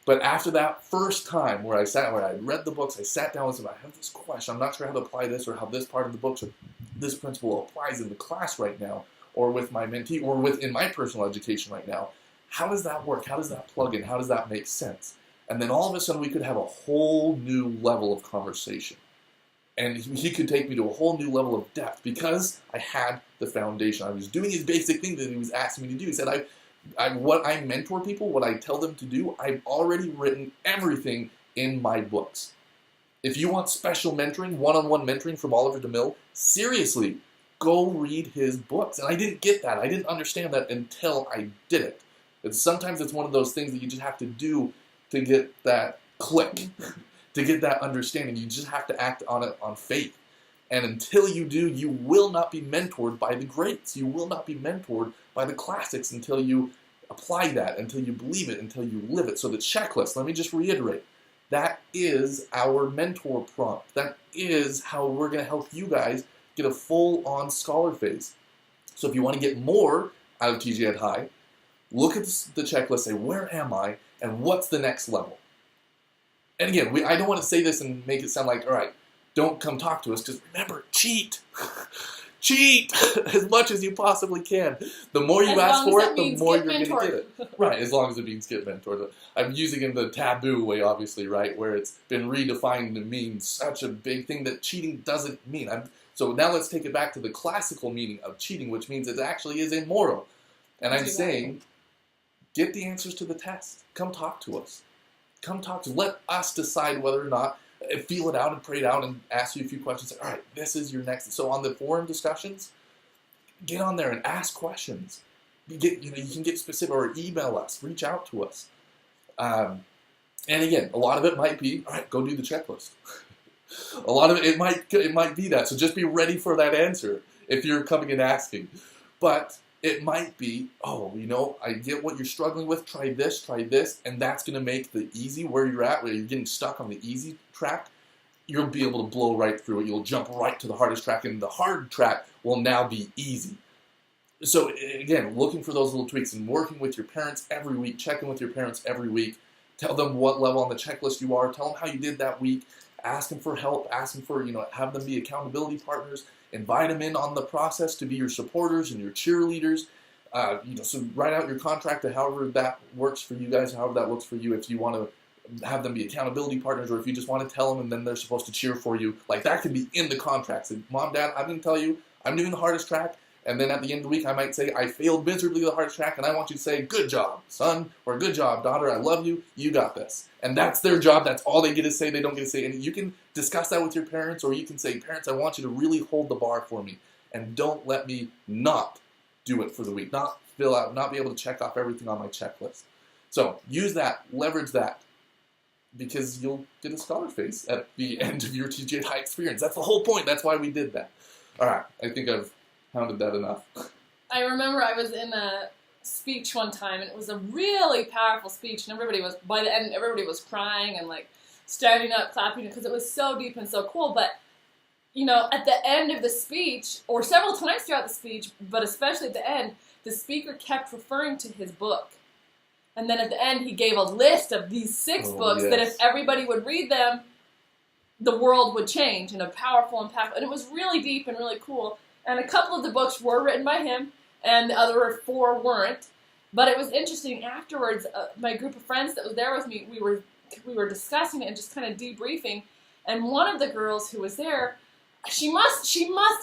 But after that first time where I read the books, I sat down and said, I have this question. I'm not sure how to apply this or how this part of the book or this principle applies in the class right now, or with my mentee, or within my personal education right now. How does that work? How does that plug in? How does that make sense? And then all of a sudden we could have a whole new level of conversation. And he could take me to a whole new level of depth because I had the foundation. I was doing his basic thing that he was asking me to do. He said, what I mentor people, what I tell them to do, I've already written everything in my books. If you want special mentoring, one-on-one mentoring from Oliver DeMille, seriously, go read his books. And I didn't get that. I didn't understand that until I did it. Sometimes it's one of those things that you just have to do to get that click, to get that understanding. You just have to act on it on faith. And until you do, you will not be mentored by the greats. You will not be mentored by the classics until you apply that, until you believe it, until you live it. So the checklist, let me just reiterate, that is our mentor prompt. That is how we're going to help you guys get a full-on scholar phase. So if you want to get more out of TJEd High, look at the checklist, say, where am I, and what's the next level? And again, I don't want to say this and make it sound like, all right, don't come talk to us, because remember, cheat. Cheat as much as you possibly can. The more you ask for it, the more you're going to get it. Right, as long as it means get mentored. I'm using it in the taboo way, obviously, right, where it's been redefined to mean such a big thing that cheating doesn't mean. So now let's take it back to the classical meaning of cheating, which means it actually is immoral. And I'm saying, get the answers to the test. Come talk to us. Come talk to us. Let us decide whether or not, feel it out and pray it out and ask you a few questions. All right, this is your next. So on the forum discussions, get on there and ask questions. You can get specific or email us, reach out to us. And again, a lot of it might be, all right, go do the checklist. A lot of it might be that. So just be ready for that answer if you're coming and asking. But it might be, I get what you're struggling with, try this, and that's going to make the easy, where you're at, where you're getting stuck on the easy track, you'll be able to blow right through it. You'll jump right to the hardest track, and the hard track will now be easy. So again, looking for those little tweaks and working with your parents every week, checking with your parents every week, tell them what level on the checklist you are, tell them how you did that week, ask them for help, ask them for, have them be accountability partners, invite them in on the process to be your supporters and your cheerleaders. So write out your contract to however that works for you guys, however that looks for you. If you want to have them be accountability partners, or if you just want to tell them and then they're supposed to cheer for you, like that can be in the contract. Say, Mom, Dad, I'm going to tell you I'm doing the hardest track, and then at the end of the week I might say I failed miserably the hardest track, and I want you to say, good job, son, or good job, daughter, I love you, you got this. And that's their job. That's all they get to say. They don't get to say anything. You can discuss that with your parents, or you can say, parents, I want you to really hold the bar for me, and don't let me not do it for the week, not fill out, not be able to check off everything on my checklist. So use that, leverage that, because you'll get a scholar face at the end of your TJEd High experience. That's the whole point. That's why we did that. All right, I think I've hounded that enough. I remember I was in a speech one time, and it was a really powerful speech, and by the end, everybody was crying and like standing up, clapping, because it was so deep and so cool. But at the end of the speech, or several times throughout the speech, but especially at the end, the speaker kept referring to his book. And then at the end, he gave a list of these 6 books that if everybody would read them, the world would change in a powerful, impactful. And it was really deep and really cool. And a couple of the books were written by him, and the other 4 weren't. But it was interesting. Afterwards, my group of friends that was there with me, we were discussing it and just kind of debriefing. And one of the girls who was there, she must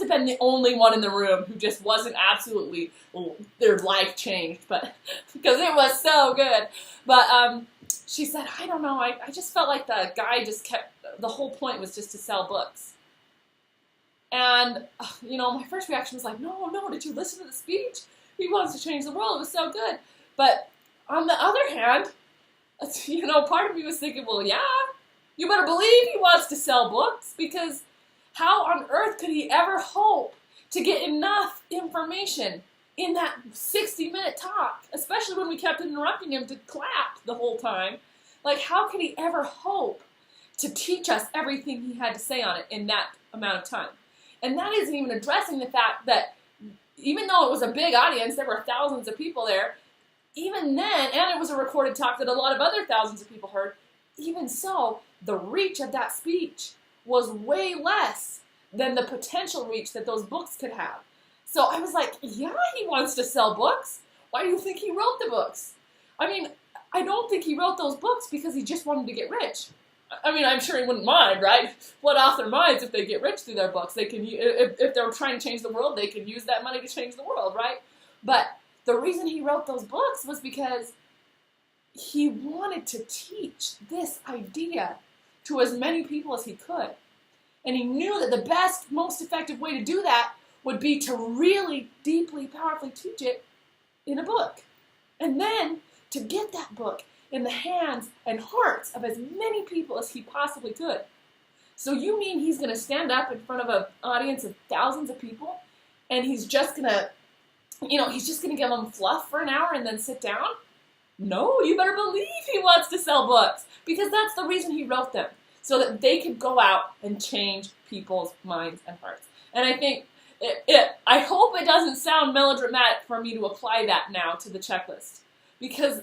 have been the only one in the room who just wasn't absolutely, their life changed, but because it was so good. But she said, I don't know, I just felt like the guy just kept, the whole point was just to sell books. And, my first reaction was like, no, did you listen to the speech? He wants to change the world. It was so good. But on the other hand, part of me was thinking, well, yeah, you better believe he wants to sell books, because how on earth could he ever hope to get enough information in that 60-minute talk, especially when we kept interrupting him to clap the whole time? Like, how could he ever hope to teach us everything he had to say on it in that amount of time? And that isn't even addressing the fact that even though it was a big audience, there were thousands of people there, even then, and it was a recorded talk that a lot of other thousands of people heard, even so, the reach of that speech was way less than the potential reach that those books could have. So I was like, yeah, he wants to sell books. Why do you think he wrote the books? I mean, I don't think he wrote those books because he just wanted to get rich. I mean, I'm sure he wouldn't mind, right? What author minds if they get rich through their books? They can, if they're trying to change the world, they can use that money to change the world, right? But the reason he wrote those books was because he wanted to teach this idea to as many people as he could. And he knew that the best, most effective way to do that would be to really deeply, powerfully teach it in a book. And then to get that book in the hands and hearts of as many people as he possibly could. So you mean he's going to stand up in front of an audience of thousands of people, and he's just going to, he's just going to give them fluff for an hour and then sit down? No, you better believe he wants to sell books, because that's the reason he wrote them, so that they could go out and change people's minds and hearts. And I think, I hope it doesn't sound melodramatic for me to apply that now to the checklist, because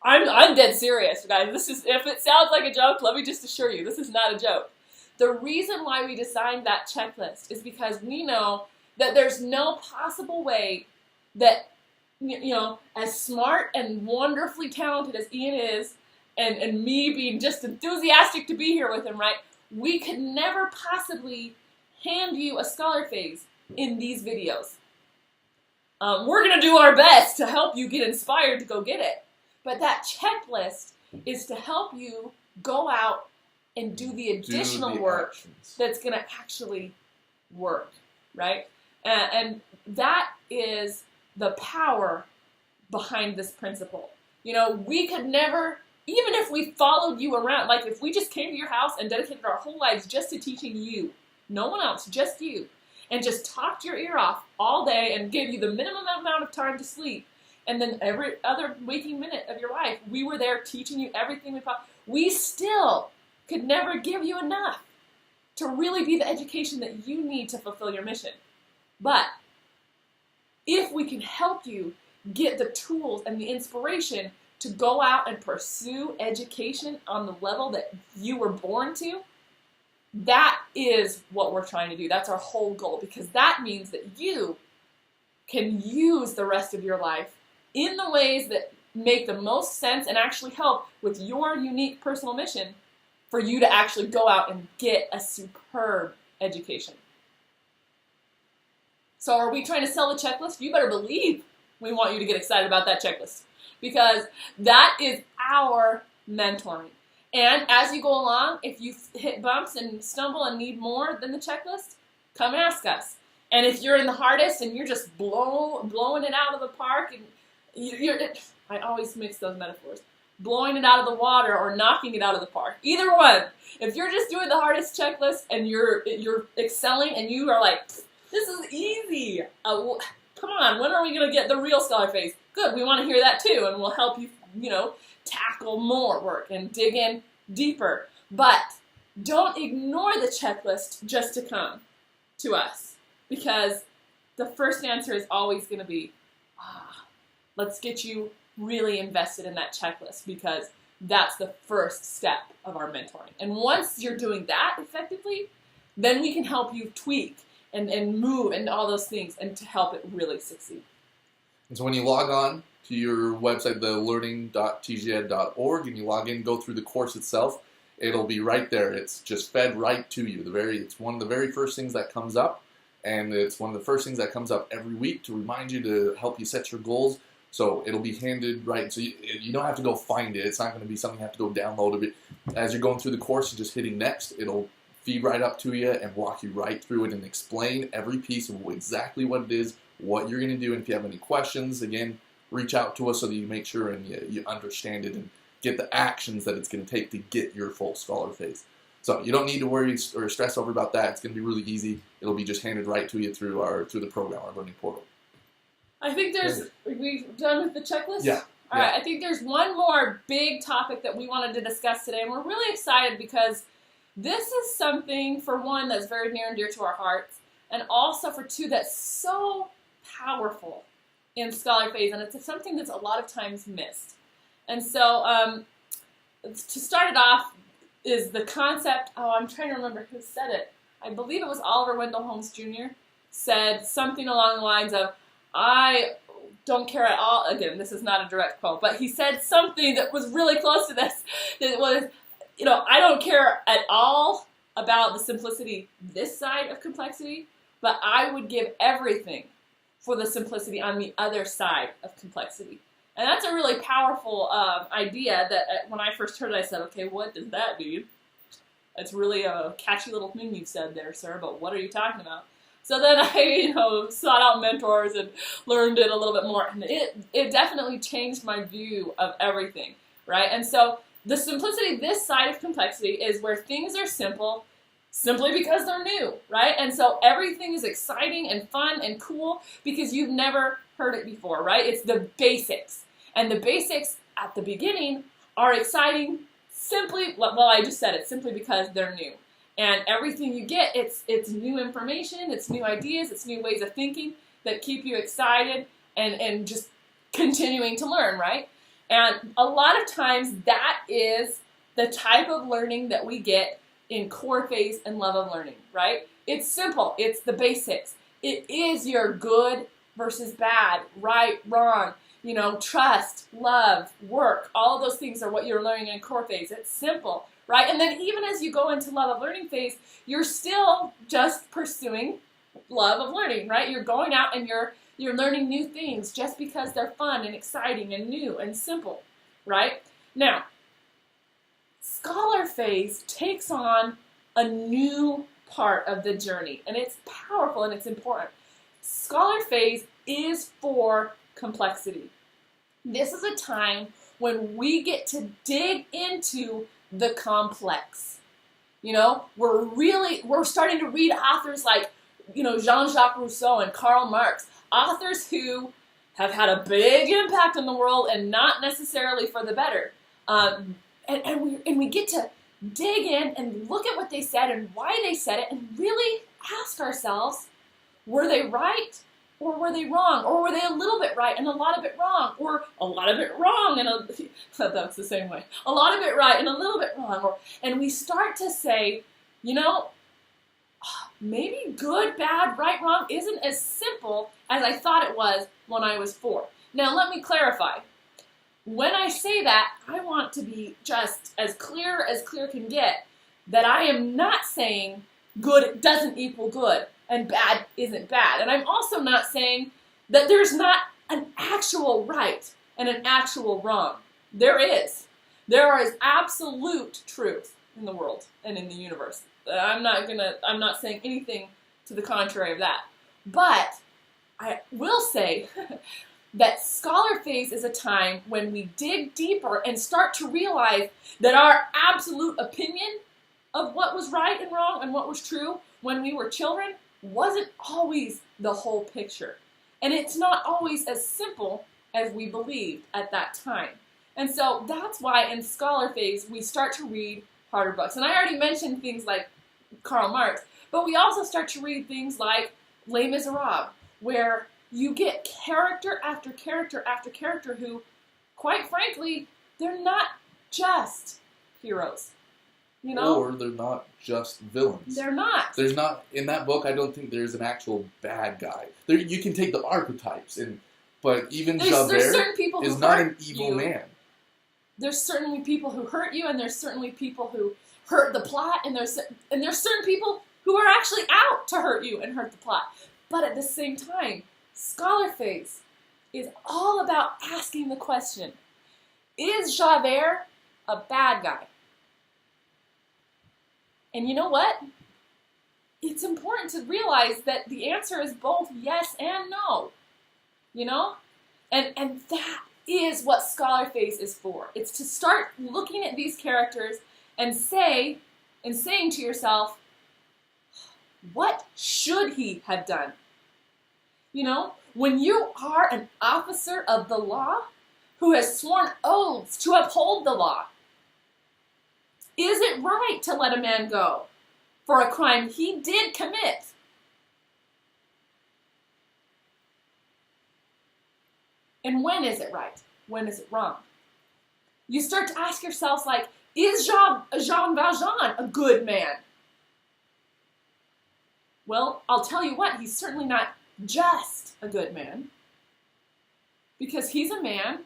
I'm dead serious, guys. If it sounds like a joke, let me just assure you, this is not a joke. The reason why we designed that checklist is because we know that there's no possible way that, as smart and wonderfully talented as Ian is, and me being just enthusiastic to be here with him, right, we could never possibly hand you a scholar phase in these videos. We're going to do our best to help you get inspired to go get it. But that checklist is to help you go out and do the additional work that's going to actually work, right? And that is the power behind this principle. We could never, even if we followed you around, like if we just came to your house and dedicated our whole lives just to teaching you, no one else, just you, and just talked your ear off all day and gave you the minimum amount of time to sleep, and then every other waking minute of your life, we were there teaching you everything we possibly. We still could never give you enough to really be the education that you need to fulfill your mission. But if we can help you get the tools and the inspiration to go out and pursue education on the level that you were born to, that is what we're trying to do. That's our whole goal, because that means that you can use the rest of your life in the ways that make the most sense and actually help with your unique personal mission for you to actually go out and get a superb education. So are we trying to sell the checklist? You better believe we want you to get excited about that checklist, because that is our mentoring. And as you go along, if you hit bumps and stumble and need more than the checklist, come ask us. And if you're in the hardest and you're just blowing it out of the park, and I always mix those metaphors, blowing it out of the water or knocking it out of the park. Either one. If you're just doing the hardest checklist and you're excelling and you are like, this is easy. Come on, when are we going to get the real scholar phase? Good, we want to hear that too, and we'll help you, tackle more work and dig in deeper. But don't ignore the checklist just to come to us, because the first answer is always going to be, let's get you really invested in that checklist, because that's the first step of our mentoring. And once you're doing that effectively, then we can help you tweak and move and all those things, and to help it really succeed. And so when you log on to your website, the learning.tjed.org, and you log in, go through the course itself, it'll be right there. It's just fed right to you. It's one of the very first things that comes up, and it's one of the first things that comes up every week to remind you, to help you set your goals. So it'll be handed right, so you don't have to go find it. It's not going to be something you have to go download a bit. As you're going through the course and just hitting next, it'll feed right up to you and walk you right through it and explain every piece of exactly what it is, what you're going to do. And if you have any questions, again, reach out to us so that you make sure and you understand it and get the actions that it's going to take to get your full scholar phase. So you don't need to worry or stress over about that. It's going to be really easy. It'll be just handed right to you through the program, our learning portal. I think we've done with the checklist? Yeah. All right, I think there's one more big topic that we wanted to discuss today, and we're really excited because this is something, for one, that's very near and dear to our hearts, and also for two, that's so powerful in scholar phase, and it's something that's a lot of times missed. And so to start it off is the concept, I'm trying to remember who said it. I believe it was Oliver Wendell Holmes Jr. said something along the lines of, I don't care at all. Again, this is not a direct quote, but he said something that was really close to this. That was, I don't care at all about the simplicity this side of complexity, but I would give everything for the simplicity on the other side of complexity. And that's a really powerful idea that when I first heard it, I said, okay, what does that mean? It's really a catchy little thing you said there, sir, but what are you talking about? So then I, sought out mentors and learned it a little bit more, and it definitely changed my view of everything, right? And so the simplicity, this side of complexity, is where things are simple simply because they're new, right? And so everything is exciting and fun and cool because you've never heard it before, right? It's the basics. And the basics at the beginning are exciting simply, well, I just said it, simply because they're new. And everything you get, it's new information, it's new ideas, it's new ways of thinking that keep you excited and just continuing to learn, right? And a lot of times that is the type of learning that we get in core phase and love of learning, right? It's simple, it's the basics. It is your good versus bad, right, wrong, trust, love, work, all of those things are what you're learning in core phase. It's simple. Right? And then even as you go into love of learning phase, you're still just pursuing love of learning, right? You're going out and you're learning new things just because they're fun and exciting and new and simple, right? Now, scholar phase takes on a new part of the journey, and it's powerful and it's important. Scholar phase is for complexity. This is a time when we get to dig into the complex. We're starting to read authors like, Jean-Jacques Rousseau and Karl Marx, authors who have had a big impact on the world and not necessarily for the better. And we get to dig in and look at what they said and why they said it and really ask ourselves, were they right? Or were they wrong? Or were they a little bit right and a lot of it wrong? Or a lot of it wrong and that's the same way. A lot of it right and a little bit wrong. And we start to say, maybe good, bad, right, wrong isn't as simple as I thought it was when I was 4. Now let me clarify. When I say that, I want to be just as clear can get that I am not saying good doesn't equal good and bad isn't bad. And I'm also not saying that there's not an actual right and an actual wrong. There is. There is absolute truth in the world and in the universe. I'm not saying anything to the contrary of that. But I will say that scholar phase is a time when we dig deeper and start to realize that our absolute opinion of what was right and wrong and what was true when we were children wasn't always the whole picture. And it's not always as simple as we believed at that time. And so that's why in scholar phase we start to read harder books. And I already mentioned things like Karl Marx, but we also start to read things like Les Miserables, where you get character after character after character who, quite frankly, they're not just heroes. You know? Or they're not just villains. They're not. There's not, in that book, I don't think there's an actual bad guy. There, you can take the archetypes, but even Javert is not an evil man. There's certainly people who hurt you, and there's certainly people who hurt the plot, and there's certain people who are actually out to hurt you and hurt the plot. But at the same time, Scholar Phase is all about asking the question, is Javert a bad guy? And you know what? It's important to realize that the answer is both yes and no. You know? And that is what Scholar Phase is for. It's to start looking at these characters and saying to yourself, what should he have done? You know, when you are an officer of the law who has sworn oaths to uphold the law, is it right to let a man go for a crime he did commit? And when is it right? When is it wrong? You start to ask yourselves, like, is Jean Valjean a good man? Well, I'll tell you what, he's certainly not just a good man, because he's a man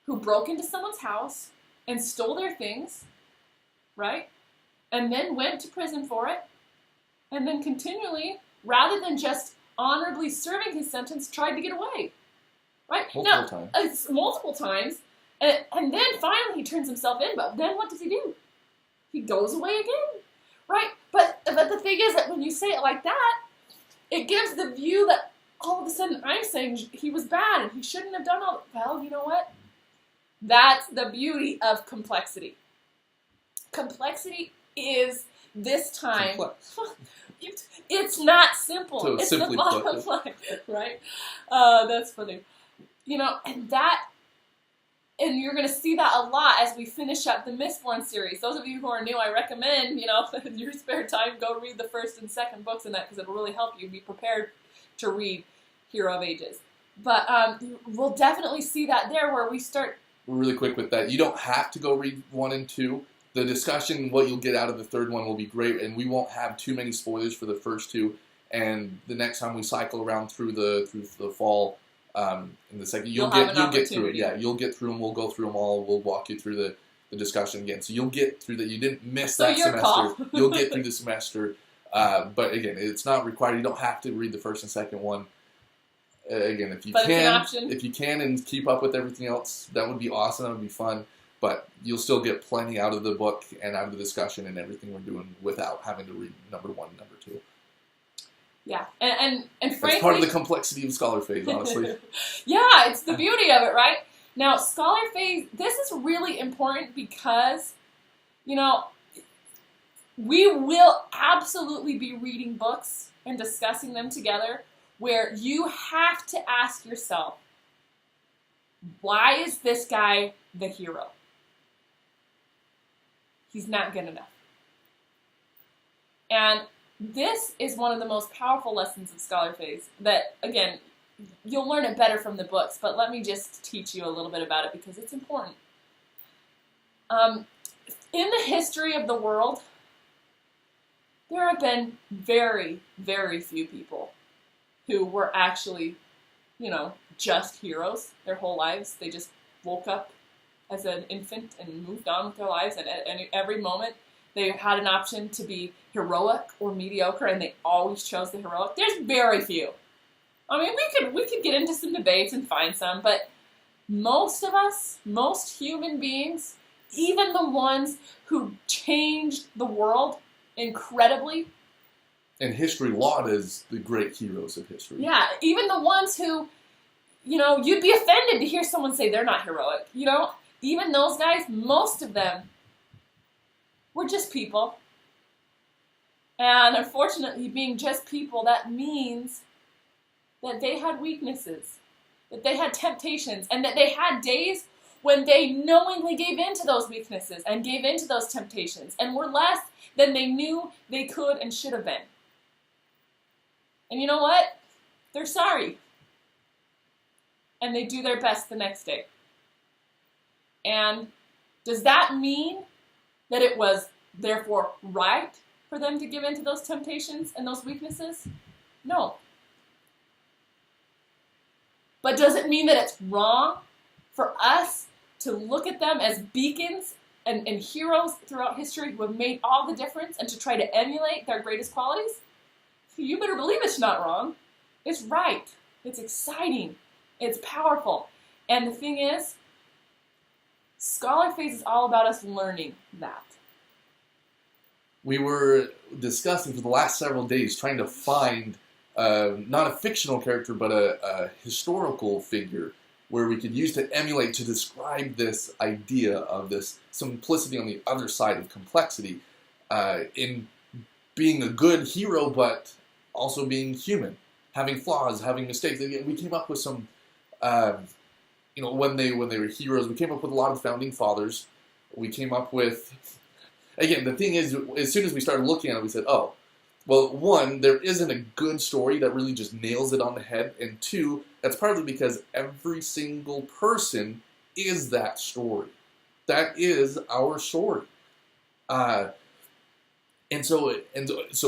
who broke into someone's house and stole their things, right? And then went to prison for it, and then continually, rather than just honorably serving his sentence, tried to get away, right? Multiple times, and then finally he turns himself in, but then what does he do? He goes away again, right? But the thing is that when you say it like that, it gives the view that all of a sudden I'm saying he was bad and he shouldn't have done all that. Well, you know what? That's the beauty of complexity. Complexity is this time. It's not simple. So it's the bottom line, right? That's funny. You know, and you're going to see that a lot as we finish up the Mistborn series. Those of you who are new, I recommend, you know, in your spare time, go read the first and second books in that, because it'll really help you be prepared to read Hero of Ages. But we'll definitely see that there where we start. Really quick with that, you don't have to go read 1 and 2. The discussion, what you'll get out of the third one will be great, and we won't have too many spoilers for the first 2. And the next time we cycle around through the fall, in the second, you'll get through it. Yeah, you'll get through them. We'll go through them all. We'll walk you through the discussion again. So you'll get through that. You didn't miss that semester. You'll get through the semester. But again, it's not required. You don't have to read the first and second one. Again, if you can and keep up with everything else, that would be awesome. That would be fun. But you'll still get plenty out of the book and out of the discussion and everything we're doing without having to read number 1 and number 2. Yeah, and frankly, it's part of the complexity of Scholar Phase, honestly. Yeah, it's the beauty of it, right? Now, Scholar Phase, this is really important because, you know, we will absolutely be reading books and discussing them together where you have to ask yourself, why is this guy the hero? He's not good enough. And this is one of the most powerful lessons of Scholar Phase that, again, you'll learn it better from the books, but let me just teach you a little bit about it because it's important. In the history of the world, there have been very, very few people who were actually, you know, just heroes their whole lives. They just woke up as an infant and moved on with their lives, and at every moment they had an option to be heroic or mediocre, and they always chose the heroic. There's very few. I mean, we could get into some debates and find some, but most of us, most human beings, even the ones who changed the world incredibly. And history lauded as the great heroes of history. Yeah, even the ones who, you know, you'd be offended to hear someone say they're not heroic. You know, even those guys, most of them were just people. And unfortunately, being just people, that means that they had weaknesses, that they had temptations, and that they had days when they knowingly gave in to those weaknesses and gave in to those temptations and were less than they knew they could and should have been. And you know what? They're sorry. And they do their best the next day. And does that mean that it was therefore right for them to give in to those temptations and those weaknesses? No. But does it mean that it's wrong for us to look at them as beacons and heroes throughout history who have made all the difference and to try to emulate their greatest qualities? You better believe it's not wrong. It's right. It's exciting. It's powerful. And the thing is, Scholar Phase is all about us learning that. We were discussing for the last several days trying to find not a fictional character, but a historical figure where we could use to emulate, to describe this idea of this simplicity on the other side of complexity in being a good hero, but also being human, having flaws, having mistakes. Again, we came up with some, when they were heroes, we came up with a lot of founding fathers. We came up with, again, the thing is, as soon as we started looking at it, we said, oh, well, one, there isn't a good story that really just nails it on the head, and two, that's partly because every single person is that story. That is our story. And so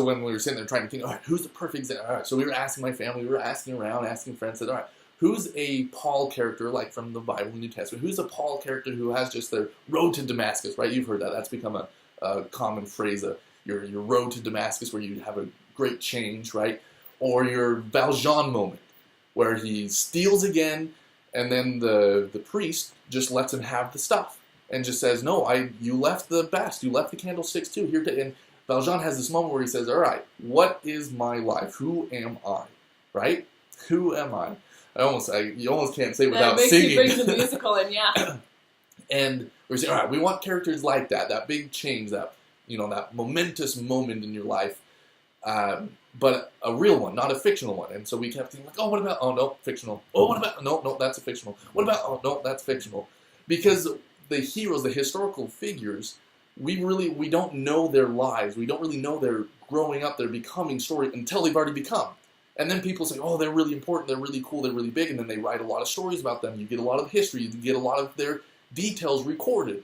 when we were sitting there trying to think, all right, who's the perfect example? All right, so we were asking my family, we were asking around, asking friends, said, all right, who's a Paul character, like from the Bible, New Testament? Who's a Paul character who has just their road to Damascus, right? You've heard that. That's become a common phrase, your road to Damascus, where you have a great change, right? Or your Valjean moment, where he steals again, and then the priest just lets him have the stuff, and just says, no, you left the best, you left the candlesticks too. And Valjean has this moment where he says, all right, what is my life? Who am I? Right? Who am I? You almost can't say without singing. It makes you bring the musical in, yeah. And we're saying, all right, we want characters like that big change, that momentous moment in your life, but a real one, not a fictional one. And so we kept thinking, like, oh, what about, oh, no, fictional. Oh, what about, no, that's a fictional. What about, oh, no, that's fictional. Because the heroes, the historical figures, we don't know their lives. We don't really know their growing up, their becoming story until they've already become. And then people say, oh, they're really important, they're really cool, they're really big, and then they write a lot of stories about them. You get a lot of history, you get a lot of their details recorded.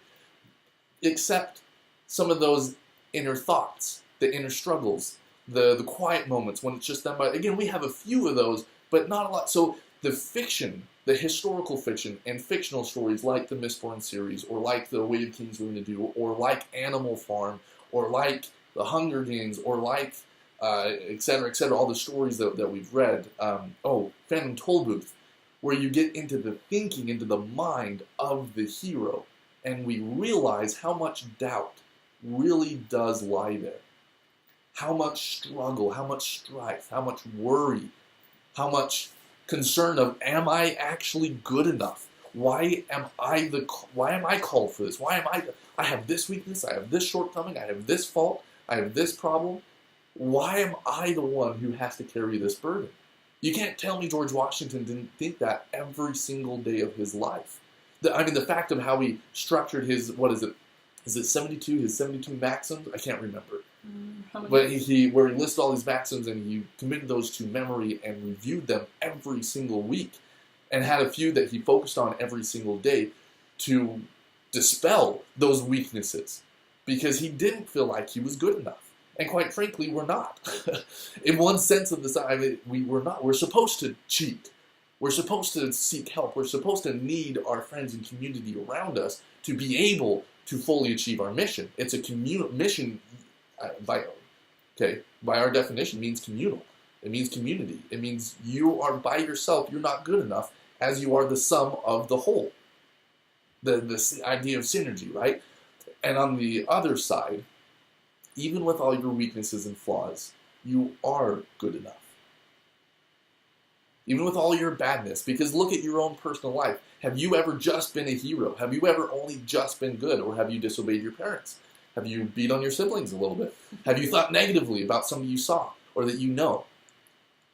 Except some of those inner thoughts, the inner struggles, the quiet moments when it's just them. But again, we have a few of those, but not a lot. So the fiction, the historical fiction, and fictional stories like the Mistborn series, or like the Way of Kings we're going to do, or like Animal Farm, or like the Hunger Games, or like et cetera, all the stories that we've read. Phantom Tollbooth, where you get into the thinking, into the mind of the hero, and we realize how much doubt really does lie there. How much struggle, how much strife, how much worry, how much concern of, am I actually good enough? Why am I called for this? I have this weakness, I have this shortcoming, I have this fault, I have this problem. Why am I the one who has to carry this burden? You can't tell me George Washington didn't think that every single day of his life. The fact of how he structured his, is it 72, his 72 maxims? I can't remember. But where he listed all these maxims, and he committed those to memory and reviewed them every single week, and had a few that he focused on every single day to dispel those weaknesses, because he didn't feel like he was good enough. And quite frankly, we're not. In one sense of this, we're not. We're supposed to cheat. We're supposed to seek help. We're supposed to need our friends and community around us to be able to fully achieve our mission. It's a communal mission, by our definition, means communal. It means community. It means you are by yourself, you're not good enough, as you are the sum of the whole. The idea of synergy, right? And on the other side, even with all your weaknesses and flaws, you are good enough. Even with all your badness, because look at your own personal life. Have you ever just been a hero? Have you ever only just been good? Or have you disobeyed your parents? Have you beat on your siblings a little bit? Have you thought negatively about somebody you saw or that you know?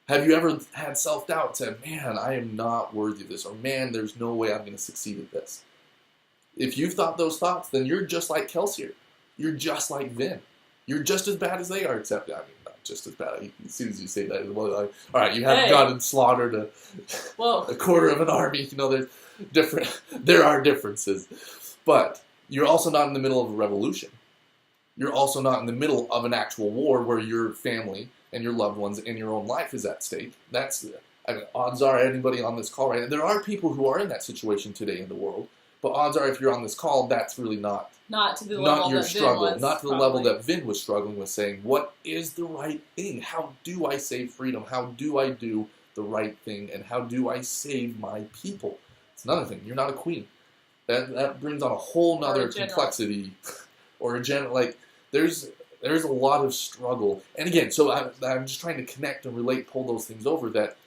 Have you ever had self-doubt, said, man, I am not worthy of this, or man, there's no way I'm going to succeed at this? If you've thought those thoughts, then you're just like Kelsier. You're just like Vin. You're just as bad as they are, except, not just as bad. As soon as you say that, all right, you haven't gone and slaughtered a quarter of an army. There are differences. But you're also not in the middle of a revolution. you're also not in the middle of an actual war where your family and your loved ones and your own life is at stake. Odds are anybody on this call right now, there are people who are in that situation today in the world, but odds are if you're on this call, that's really not to the level your that struggle, Vin was, not to the probably. level that Vin was struggling with, saying, what is the right thing? How do I save freedom? How do I do the right thing? And how do I save my people? It's another thing. You're not a queen. That brings on a whole nother complexity. Or a general, like, there's a lot of struggle. And again, so I'm just trying to connect and relate, pull those things over, that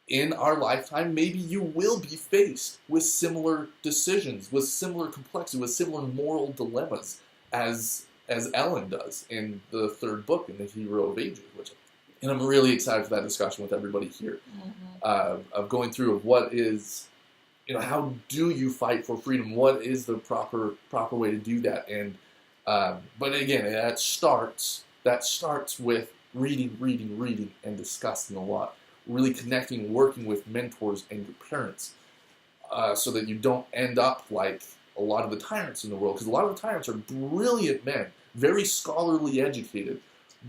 in our lifetime, maybe you will be faced with similar decisions, with similar complexity, with similar moral dilemmas as Ellen does in the third book in the Hero of Ages. And I'm really excited for that discussion with everybody here, of going through of what is, how do you fight for freedom? What is the proper way to do that? And but again, that starts with reading, and discussing a lot. Really connecting, working with mentors and your parents, so that you don't end up like a lot of the tyrants in the world. Because a lot of the tyrants are brilliant men, very scholarly educated,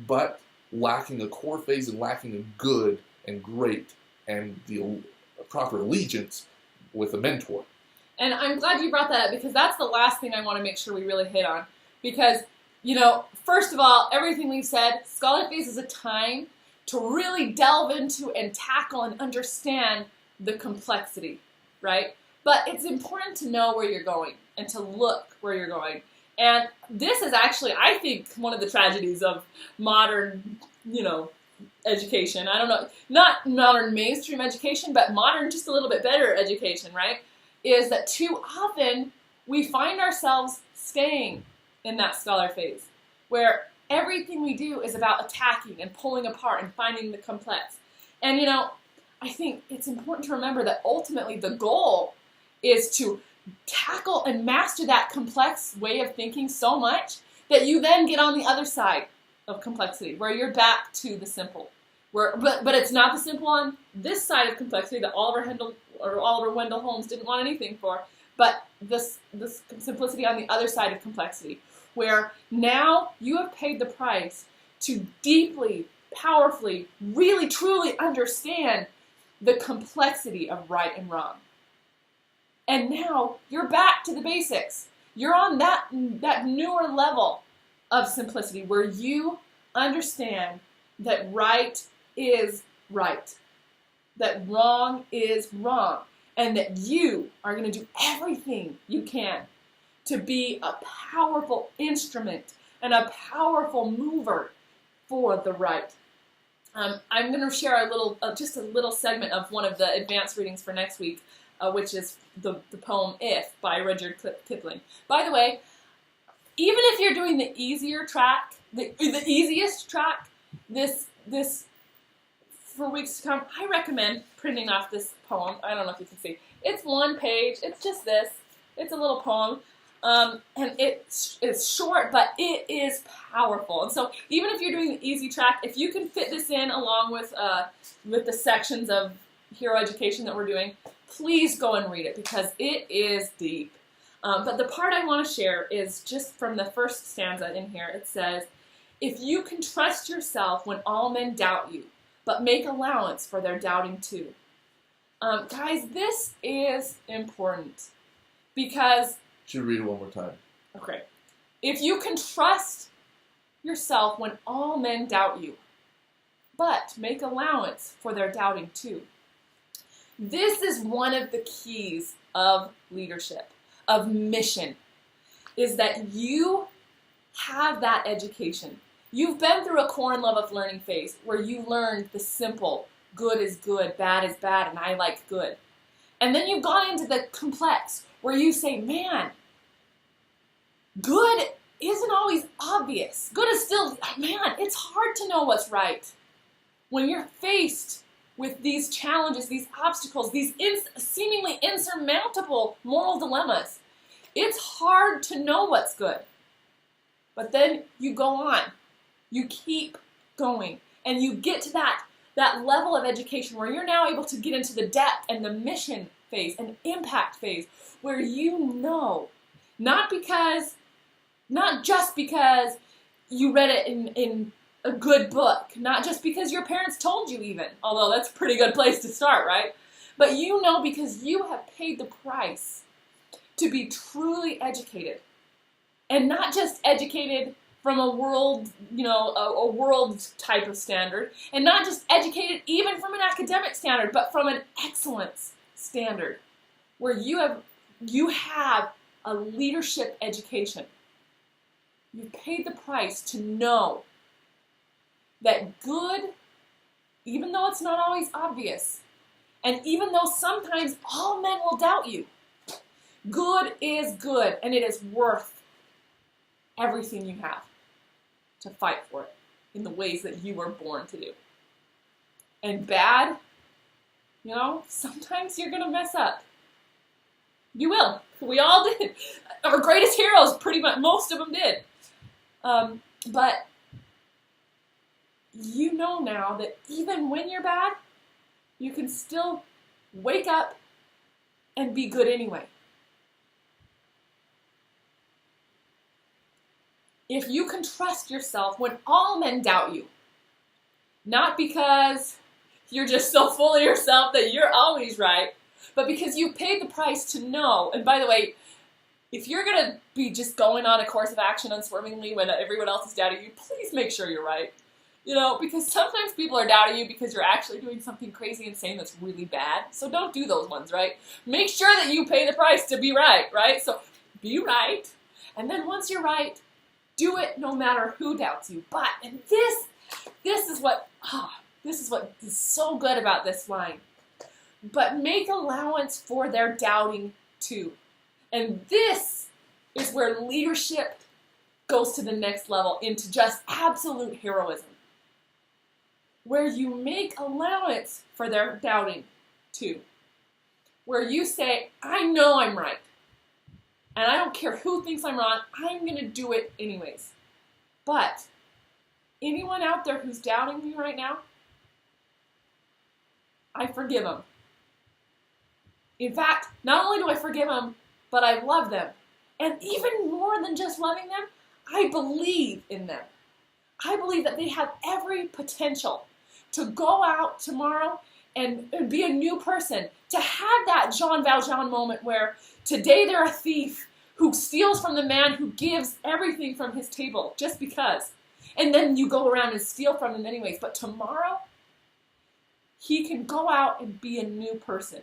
but lacking a core phase and lacking a good and great and the proper allegiance with a mentor. And I'm glad you brought that up, because that's the last thing I want to make sure we really hit on. Because, first of all, everything we've said, scholar phase is a time to really delve into and tackle and understand the complexity, right? But it's important to know where you're going and to look where you're going. And this is actually, I think, one of the tragedies of modern, education. I don't know, not modern mainstream education, but modern, just a little bit better education, right? Is that too often we find ourselves staying in that scholar phase, where everything we do is about attacking and pulling apart and finding the complex. And, I think it's important to remember that ultimately the goal is to tackle and master that complex way of thinking so much that you then get on the other side of complexity, where you're back to the simple. But it's not the simple on this side of complexity that Oliver Wendell Holmes didn't want anything for, but this simplicity on the other side of complexity, where now you have paid the price to deeply, powerfully, really, truly understand the complexity of right and wrong. And now you're back to the basics. You're on that newer level of simplicity, where you understand that right is right, that wrong is wrong, and that you are going to do everything you can to be a powerful instrument and a powerful mover for the right. I'm going to share just a little segment of one of the advanced readings for next week, which is the poem "If" by Rudyard Kipling. By the way, even if you're doing the easier track, the easiest track, this for weeks to come, I recommend printing off this poem. I don't know if you can see. It's one page. It's just this. It's a little poem. And it's short, but it is powerful. And so even if you're doing the easy track, if you can fit this in along with the sections of hero education that we're doing, please go and read it, because it is deep. But the part I want to share is just from the first stanza in here. It says, "If you can trust yourself when all men doubt you, but make allowance for their doubting too." Guys, this is important, because... Should read it one more time. Okay. If you can trust yourself when all men doubt you, but make allowance for their doubting too. This is one of the keys of leadership, of mission, is that you have that education. You've been through a core and love of learning phase where you learned the simple, good is good, bad is bad, and I like good. And then you've gone into the complex where you say, man, good isn't always obvious. Good is still, man, it's hard to know what's right. When you're faced with these challenges, these obstacles, these seemingly insurmountable moral dilemmas, it's hard to know what's good. But then you go on. You keep going. And you get to that level of education where you're now able to get into the depth and the mission phase and impact phase, where you know, not because Not just because you read it in a good book, not just because your parents told you even, although that's a pretty good place to start, right? But you know because you have paid the price to be truly educated. And not just educated from a world, a world type of standard, and not just educated even from an academic standard, but from an excellence standard, where you have a leadership education. You've paid the price to know that good, even though it's not always obvious, and even though sometimes all men will doubt you, good is good, and it is worth everything you have to fight for it in the ways that you were born to do. And bad, sometimes you're going to mess up. You will. We all did. Our greatest heroes, pretty much, most of them did. But you know now that even when you're bad, you can still wake up and be good anyway. If you can trust yourself when all men doubt you, not because you're just so full of yourself that you're always right, but because you paid the price to know. And by the way, if you're going to be just going on a course of action unswervingly when everyone else is doubting you, please make sure you're right. Because sometimes people are doubting you because you're actually doing something crazy insane that's really bad. So don't do those ones, right? Make sure that you pay the price to be right, right? So be right. And then once you're right, do it no matter who doubts you. But, and this is what is so good about this line. But make allowance for their doubting too. And this is where leadership goes to the next level into just absolute heroism. Where you make allowance for their doubting too. Where you say, I know I'm right. And I don't care who thinks I'm wrong, I'm going to do it anyways. But anyone out there who's doubting me right now, I forgive them. In fact, not only do I forgive them, but I love them. And even more than just loving them, I believe in them. I believe that they have every potential to go out tomorrow and be a new person, to have that Jean Valjean moment where today they're a thief who steals from the man who gives everything from his table just because. And then you go around and steal from him anyways. But tomorrow, he can go out and be a new person.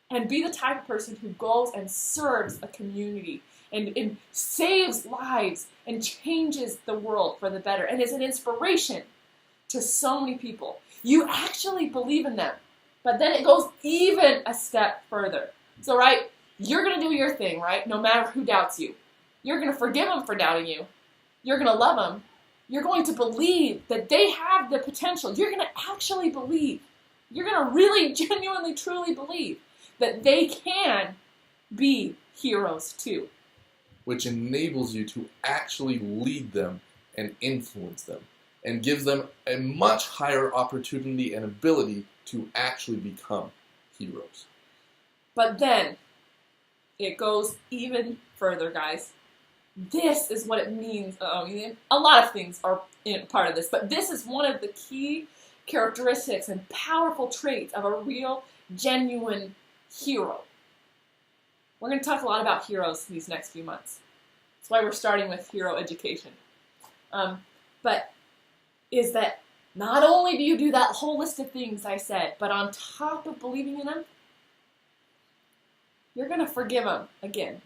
And be the type of person who goes and serves a community and saves lives and changes the world for the better and is an inspiration to so many people. You actually believe in them. But then it goes even a step further. So, right, you're going to do your thing, right? No matter who doubts you. You're going to forgive them for doubting you. You're going to love them. You're going to believe that they have the potential. You're going to actually believe. You're going to really, genuinely, truly believe that they can be heroes too. Which enables you to actually lead them and influence them and gives them a much higher opportunity and ability to actually become heroes. But then, it goes even further, guys. This is what it means. A lot of things are part of this, but this is one of the key characteristics and powerful traits of a real, genuine hero. We're going to talk a lot about heroes these next few months. That's why we're starting with hero education. But is that not only do you do that whole list of things I said, but on top of believing in them, you're going to forgive them again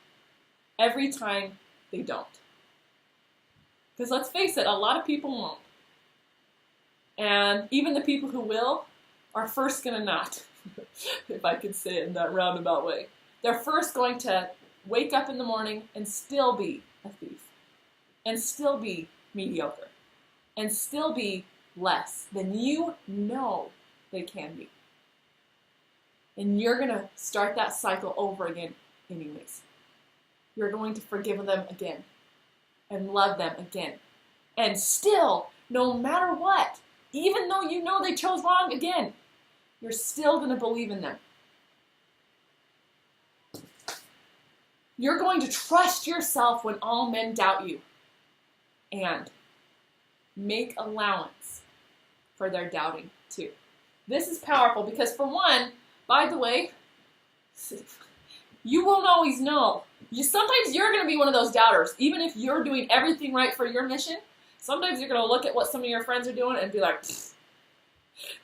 every time they don't. Because let's face it, a lot of people won't. And even the people who will are first going to not, if I could say it in that roundabout way. They're first going to wake up in the morning and still be a thief, and still be mediocre, and still be less than you know they can be. And you're going to start that cycle over again anyways. You're going to forgive them again and love them again. And still, no matter what, even though you know they chose wrong again, you're still going to believe in them. You're going to trust yourself when all men doubt you. And make allowance for their doubting too. This is powerful because, for one, by the way, you won't always know. Sometimes you're going to be one of those doubters. Even if you're doing everything right for your mission, sometimes you're going to look at what some of your friends are doing and be like,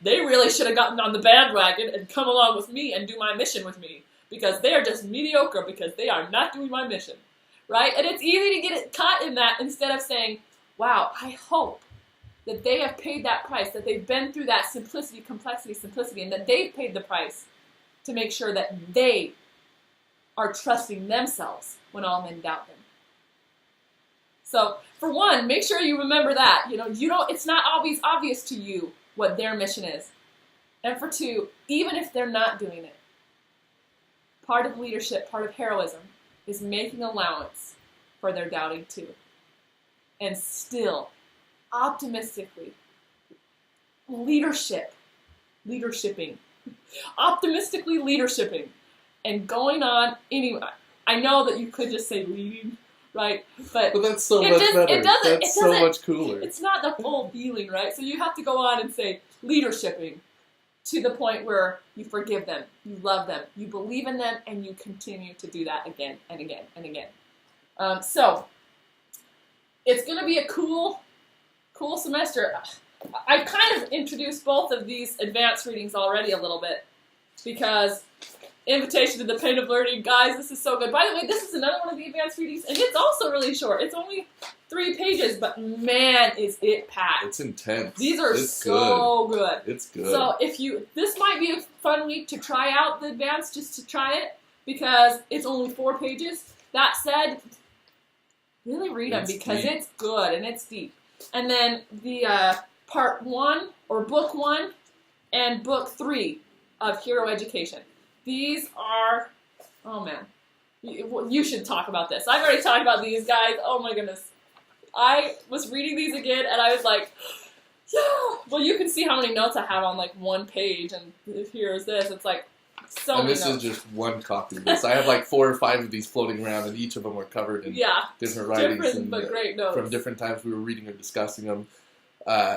they really should have gotten on the bandwagon and come along with me and do my mission with me, because they are just mediocre because they are not doing my mission, right? And it's easy to get caught in that instead of saying, wow, I hope that they have paid that price, that they've been through that simplicity, complexity, and that they've paid the price to make sure that they are trusting themselves when all men doubt them. So, for one, make sure you remember that. It's not always obvious to you what their mission is. And for two, even if they're not doing it, part of leadership, part of heroism, is making allowance for their doubting too. And still, optimistically, optimistically leadershiping, and going on anyway. I know that you could just say leading, right? But that's so much better. That's so much cooler. It's not the full feeling, right? So you have to go on and say leadershiping to the point where you forgive them, you love them, you believe in them, and you continue to do that again and again and again. So it's going to be a cool semester. I've kind of introduced both of these advanced readings already a little bit, because Invitation to the Pain of Learning, guys, this is so good. By the way, this is another one of the advanced readings, and it's also really short. It's only 3 pages, but man, is it packed. It's intense. These are so good. It's good. So this might be a fun week to try out the advanced, just to try it, because it's only 4 pages. That said, really read them, because it's good and it's deep. And then the part 1, or book 1, and book 3 of Hero Education. These are, oh man, you should talk about this. I've already talked about these, guys. Oh my goodness. I was reading these again, and I was like, yeah. Well, you can see how many notes I have on like 1 page, and here's this. It's like so many notes. And this is just one copy of this. I have like 4 or 5 of these floating around, and each of them are covered in different writings. But great notes. From different times we were reading or discussing them.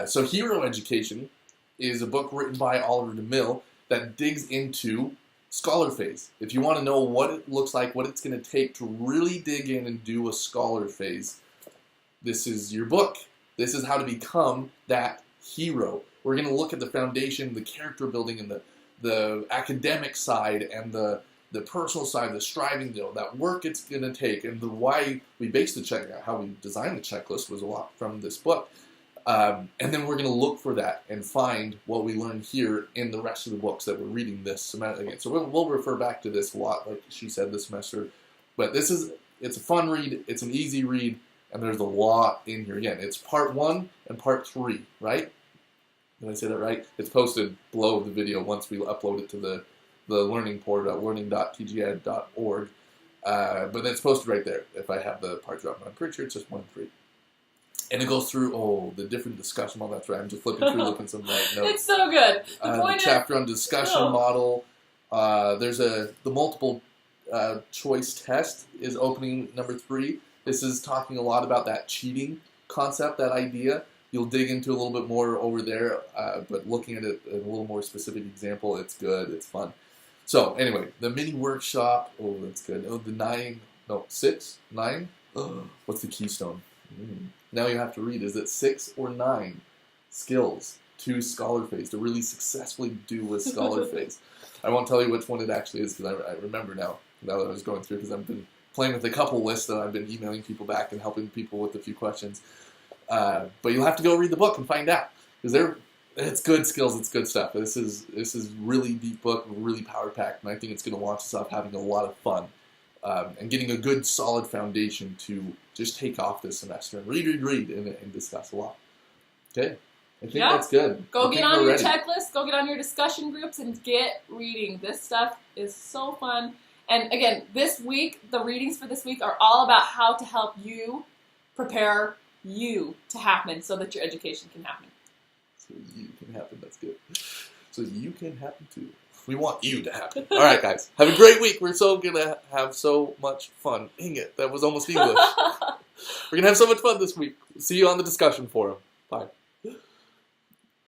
So Hero Education is a book written by Oliver DeMille that digs into scholar phase. If you want to know what it looks like, what it's going to take to really dig in and do a scholar phase, this is your book. This is how to become that hero. We're going to look at the foundation, the character building, and the academic side, and the personal side, the striving, that work it's going to take, and the why we based the checklist, how we designed the checklist was a lot from this book. And then we're going to look for that and find what we learned here in the rest of the books that we're reading this semester again. So we'll refer back to this a lot, like she said, this semester. But it's a fun read, it's an easy read, and there's a lot in here. Again, it's part 1 and part 3, right? Did I say that right? It's posted below the video once we upload it to the learning portal at learning.TJEd.org. But it's posted right there if I have the parts up. I'm pretty sure it's just 1 and 3. And it goes through, the different discussion model. That's right. I'm just flipping through, looking some notes. It's so good. The chapter on discussion model. There's the multiple choice test is opening number 3. This is talking a lot about that cheating concept, that idea. You'll dig into a little bit more over there, but looking at it in a little more specific example, it's good. It's fun. So anyway, the mini workshop. Oh, that's good. Oh, 6, 9. What's the keystone? Now you have to read, is it 6 or 9 skills to scholar phase, to really successfully do a scholar phase? I won't tell you which one it actually is, because I remember now that I was going through, because I've been playing with a couple lists that I've been emailing people back and helping people with a few questions. But you'll have to go read the book and find out, because it's good skills, it's good stuff. This is really deep book, really power packed, and I think it's going to launch us off having a lot of fun. And getting a good, solid foundation to just take off this semester and read, and discuss a lot. Okay, I think that's good. Go get on your checklist, go get on your discussion groups, and get reading. This stuff is so fun. And again, this week, the readings for this week are all about how to help you prepare you to happen so that your education can happen. So you can happen, that's good. so you can happen too. We want you to happen. All right, guys. Have a great week. We're so going to have so much fun. Dang it. That was almost English. We're going to have so much fun this week. See you on the discussion forum. Bye.